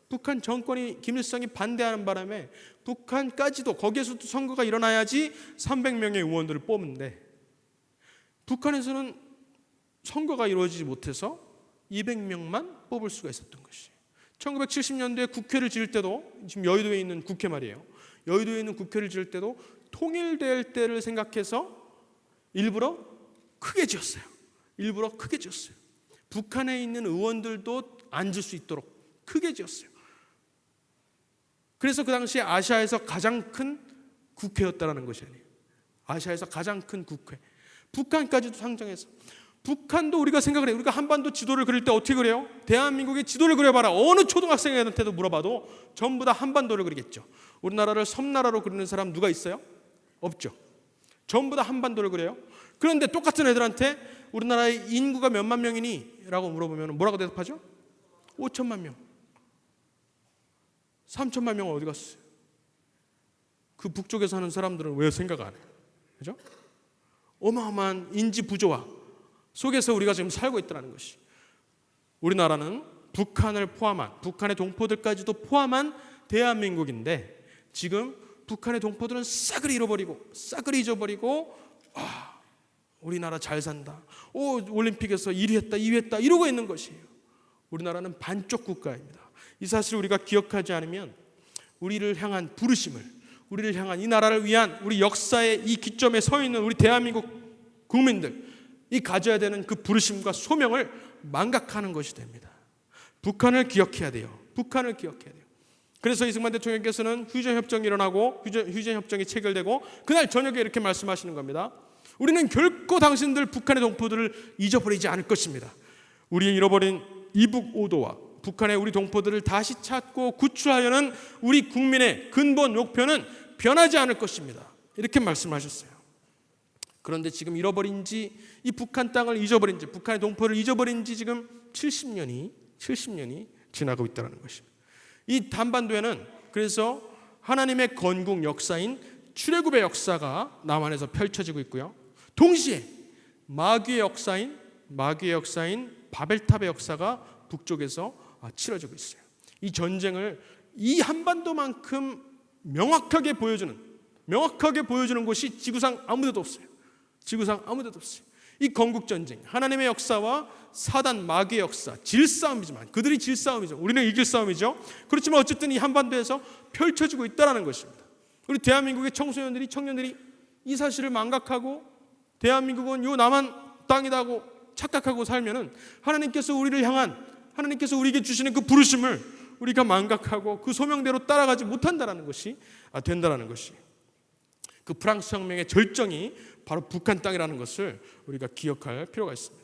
S1: 북한 정권이, 김일성이 반대하는 바람에 북한까지도, 거기에서도 선거가 일어나야지 300명의 의원들을 뽑는데 북한에서는 선거가 이루어지지 못해서 200명만 뽑을 수가 있었던 것이에요. 1970년대에 국회를 지을 때도, 지금 여의도에 있는 국회 말이에요. 여의도에 있는 국회를 지을 때도 통일될 때를 생각해서 일부러 크게 지었어요. 북한에 있는 의원들도 앉을 수 있도록 크게 지었어요. 그래서 그 당시에 아시아에서 가장 큰 국회였다라는 것이 아니에요. 아시아에서 가장 큰 국회. 북한까지도 상정해서. 북한도 우리가 생각을 해요. 우리가 한반도 지도를 그릴 때 어떻게 그려요? 대한민국의 지도를 그려봐라. 어느 초등학생한테도 물어봐도 전부 다 한반도를 그리겠죠. 우리나라를 섬나라로 그리는 사람 누가 있어요? 없죠. 전부 다 한반도를 그려요. 그런데 똑같은 애들한테 우리나라의 인구가 몇만 명이니? 라고 물어보면 뭐라고 대답하죠? 5천만 명. 3천만 명은 어디 갔어요? 그 북쪽에 사는 사람들은 왜 생각 안 해요? 그죠? 어마어마한 인지 부조화 속에서 우리가 지금 살고 있다는 것이. 우리나라는 북한을 포함한, 북한의 동포들까지도 포함한 대한민국인데 지금 북한의 동포들은 싹을 잊어버리고 우리나라 잘 산다, 올림픽에서 1위 했다, 2위 했다 이러고 있는 것이에요. 우리나라는 반쪽 국가입니다. 이 사실을 우리가 기억하지 않으면 우리를 향한 부르심을, 우리를 향한 이 나라를 위한 우리 역사의 이 기점에 서 있는 우리 대한민국 국민들, 이 가져야 되는 그 부르심과 소명을 망각하는 것이 됩니다. 북한을 기억해야 돼요. 그래서 이승만 대통령께서는 휴전협정이 일어나고 휴전협정이 체결되고 그날 저녁에 이렇게 말씀하시는 겁니다. 우리는 결코 당신들 북한의 동포들을 잊어버리지 않을 것입니다. 우리의 잃어버린 이북 오도와 북한의 우리 동포들을 다시 찾고 구출하려는 우리 국민의 근본 목표는 변하지 않을 것입니다. 이렇게 말씀하셨어요. 그런데 지금 잃어버린 지, 이 북한 땅을 잊어버린 지, 북한의 동포를 잊어버린 지 지금 70년이 지나고 있다는 것입니다. 이 한반도에는 그래서 하나님의 건국 역사인 출애굽의 역사가 남한에서 펼쳐지고 있고요. 동시에 마귀의 역사인 바벨탑의 역사가 북쪽에서 치러지고 있어요. 이 전쟁을 이 한반도만큼 명확하게 보여주는 곳이 지구상 아무데도 없어요. 이 건국전쟁, 하나님의 역사와 사단 마귀의 역사, 질싸움이지만 그들이 질싸움이죠. 우리는 이길 싸움이죠. 그렇지만 어쨌든 이 한반도에서 펼쳐지고 있다는 것입니다. 우리 대한민국의 청년들이 이 사실을 망각하고 대한민국은 요 남한 땅이라고 착각하고 살면은 하나님께서 우리에게 주시는 그 부르심을 우리가 망각하고 그 소명대로 따라가지 못한다는 것이 된다는 것이, 그 프랑스 혁명의 절정이 바로 북한 땅이라는 것을 우리가 기억할 필요가 있습니다.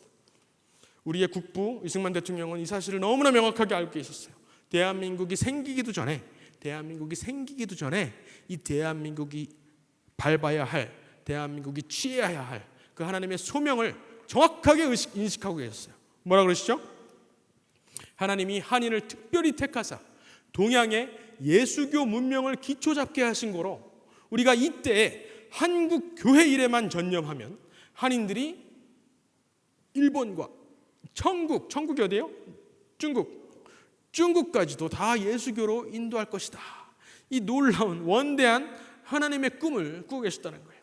S1: 우리의 국부 이승만 대통령은 이 사실을 너무나 명확하게 알고 계셨어요. 대한민국이 생기기도 전에 이 대한민국이 밟아야 할, 대한민국이 취해야 할 그 하나님의 소명을 정확하게 인식하고 계셨어요. 뭐라 그러시죠? 하나님이 한인을 특별히 택하사 동양의 예수교 문명을 기초 잡게 하신 거로 우리가 이때 한국 교회 일에만 전념하면 한인들이 일본과 천국이 어디예요? 중국까지도 다 예수교로 인도할 것이다. 이 놀라운 원대한 하나님의 꿈을 꾸고 계셨다는 거예요.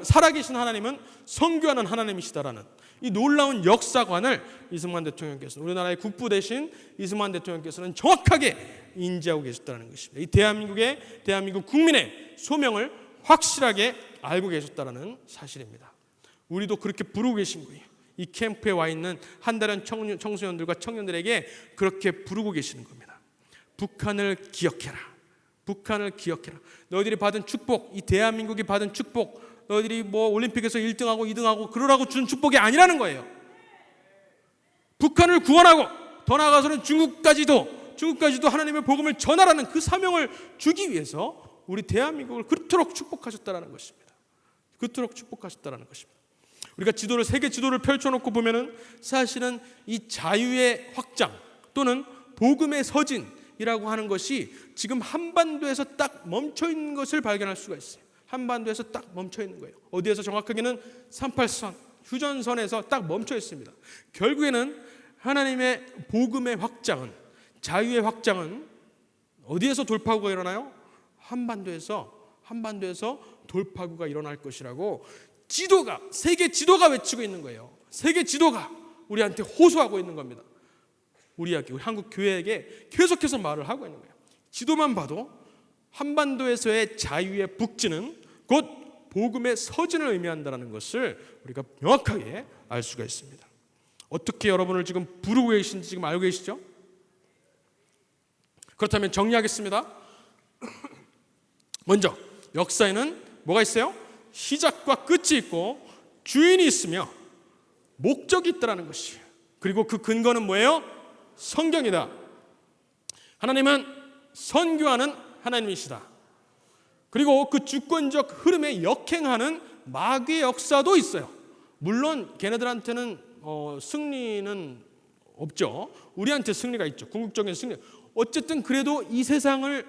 S1: 살아계신 하나님은 선교하는 하나님이시다라는 이 놀라운 역사관을 이승만 대통령께서, 우리나라의 국부 대신 이승만 대통령께서는 정확하게 인지하고 계셨다는 것입니다. 이 대한민국 국민의 소명을 확실하게 알고 계셨다는 사실입니다. 우리도 그렇게 부르고 계신 거예요. 이 캠프에 와 있는 한다른 청소년들과 청년들에게 그렇게 부르고 계시는 겁니다. 북한을 기억해라. 너희들이 받은 축복, 이 대한민국이 받은 축복, 너희들이 뭐 올림픽에서 1등하고 2등하고 그러라고 준 축복이 아니라는 거예요. 북한을 구원하고 더 나아가서는 중국까지도 하나님의 복음을 전하라는 그 사명을 주기 위해서 우리 대한민국을 그토록 축복하셨다라는 것입니다. 우리가 세계 지도를 펼쳐놓고 보면은 사실은 이 자유의 확장 또는 복음의 서진이라고 하는 것이 지금 한반도에서 딱 멈춰 있는 것을 발견할 수가 있어요. 한반도에서 딱 멈춰 있는 거예요. 어디에서 정확하게는 38선 휴전선에서 딱 멈춰 있습니다. 결국에는 하나님의 복음의 확장은, 자유의 확장은 어디에서 돌파구가 일어나요? 한반도에서 돌파구가 일어날 것이라고 세계 지도가 외치고 있는 거예요. 세계 지도가 우리한테 호소하고 있는 겁니다. 우리 한국 교회에게 계속해서 말을 하고 있는 거예요. 지도만 봐도 한반도에서의 자유의 북진은 곧 복음의 서진을 의미한다는 것을 우리가 명확하게 알 수가 있습니다. 어떻게 여러분을 지금 부르고 계신지 지금 알고 계시죠? 그렇다면 정리하겠습니다. 먼저 역사에는 뭐가 있어요? 시작과 끝이 있고 주인이 있으며 목적이 있다는 것이에요. 그리고 그 근거는 뭐예요? 성경이다. 하나님은 선교하는 하나님이시다. 그리고 그 주권적 흐름에 역행하는 마귀의 역사도 있어요. 물론 걔네들한테는 승리는 없죠. 우리한테 승리가 있죠. 궁극적인 승리. 어쨌든 그래도 이 세상의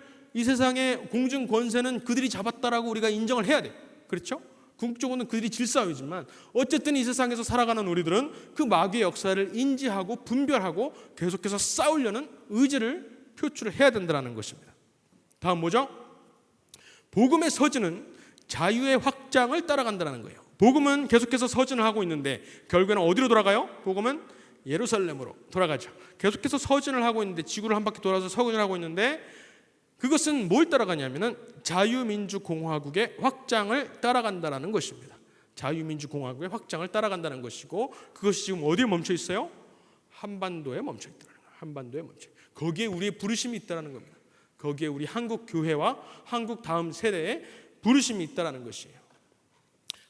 S1: 공중 권세는 그들이 잡았다라고 우리가 인정을 해야 돼. 그렇죠? 궁극적으로는 그들이 질싸움이지만 어쨌든 이 세상에서 살아가는 우리들은 그 마귀의 역사를 인지하고 분별하고 계속해서 싸우려는 의지를 표출을 해야 된다는 것입니다. 다음 뭐죠? 복음의 서진은 자유의 확장을 따라간다는 거예요. 복음은 계속해서 서진을 하고 있는데 결국에는 어디로 돌아가요? 복음은 예루살렘으로 돌아가죠. 계속해서 서진을 하고 있는데, 지구를 한 바퀴 돌아서 서진을 하고 있는데, 그것은 뭘 따라가냐면은 자유민주공화국의 확장을 따라간다는 것입니다. 자유민주공화국의 확장을 따라간다는 것이고, 그것이 지금 어디에 멈춰 있어요? 한반도에 멈춰 있다는 거예요. 한반도에 멈춰. 거기에 우리의 부르심이 있다는 겁니다. 거기에 우리 한국 교회와 한국 다음 세대의 부르심이 있다는 것이에요.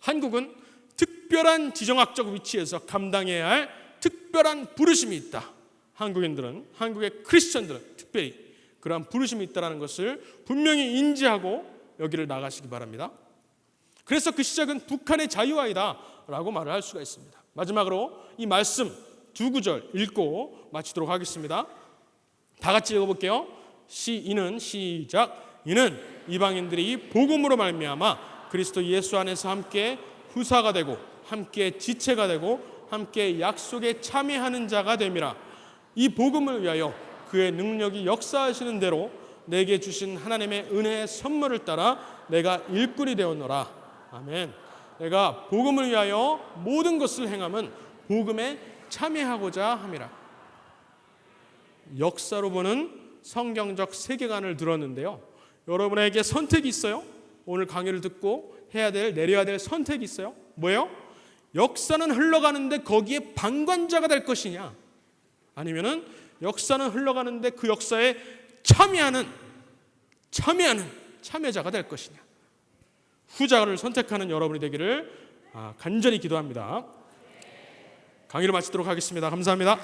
S1: 한국은 특별한 지정학적 위치에서 감당해야 할 특별한 부르심이 있다. 한국의 크리스천들은 특별히 그러한 부르심이 있다는 것을 분명히 인지하고 여기를 나가시기 바랍니다. 그래서 그 시작은 북한의 자유화이다 라고 말을 할 수가 있습니다. 마지막으로 이 말씀 두 구절 읽고 마치도록 하겠습니다. 다 같이 읽어볼게요. 이는 시작. 이는 이방인들이 복음으로 말미암아 그리스도 예수 안에서 함께 후사가 되고 함께 지체가 되고 함께 약속에 참여하는 자가 됨이라. 이 복음을 위하여 그의 능력이 역사하시는 대로 내게 주신 하나님의 은혜의 선물을 따라 내가 일꾼이 되었노라. 아멘. 내가 복음을 위하여 모든 것을 행함은 복음에 참여하고자 함이라. 역사로 보는 성경적 세계관을 들었는데요. 여러분에게 선택이 있어요. 오늘 강의를 듣고 내려야 될 선택이 있어요. 뭐예요? 역사는 흘러가는데 거기에 방관자가 될 것이냐, 아니면은 역사는 흘러가는데 그 역사에 참여하는 참여자가 될 것이냐. 후자를 선택하는 여러분이 되기를 간절히 기도합니다. 강의를 마치도록 하겠습니다. 감사합니다.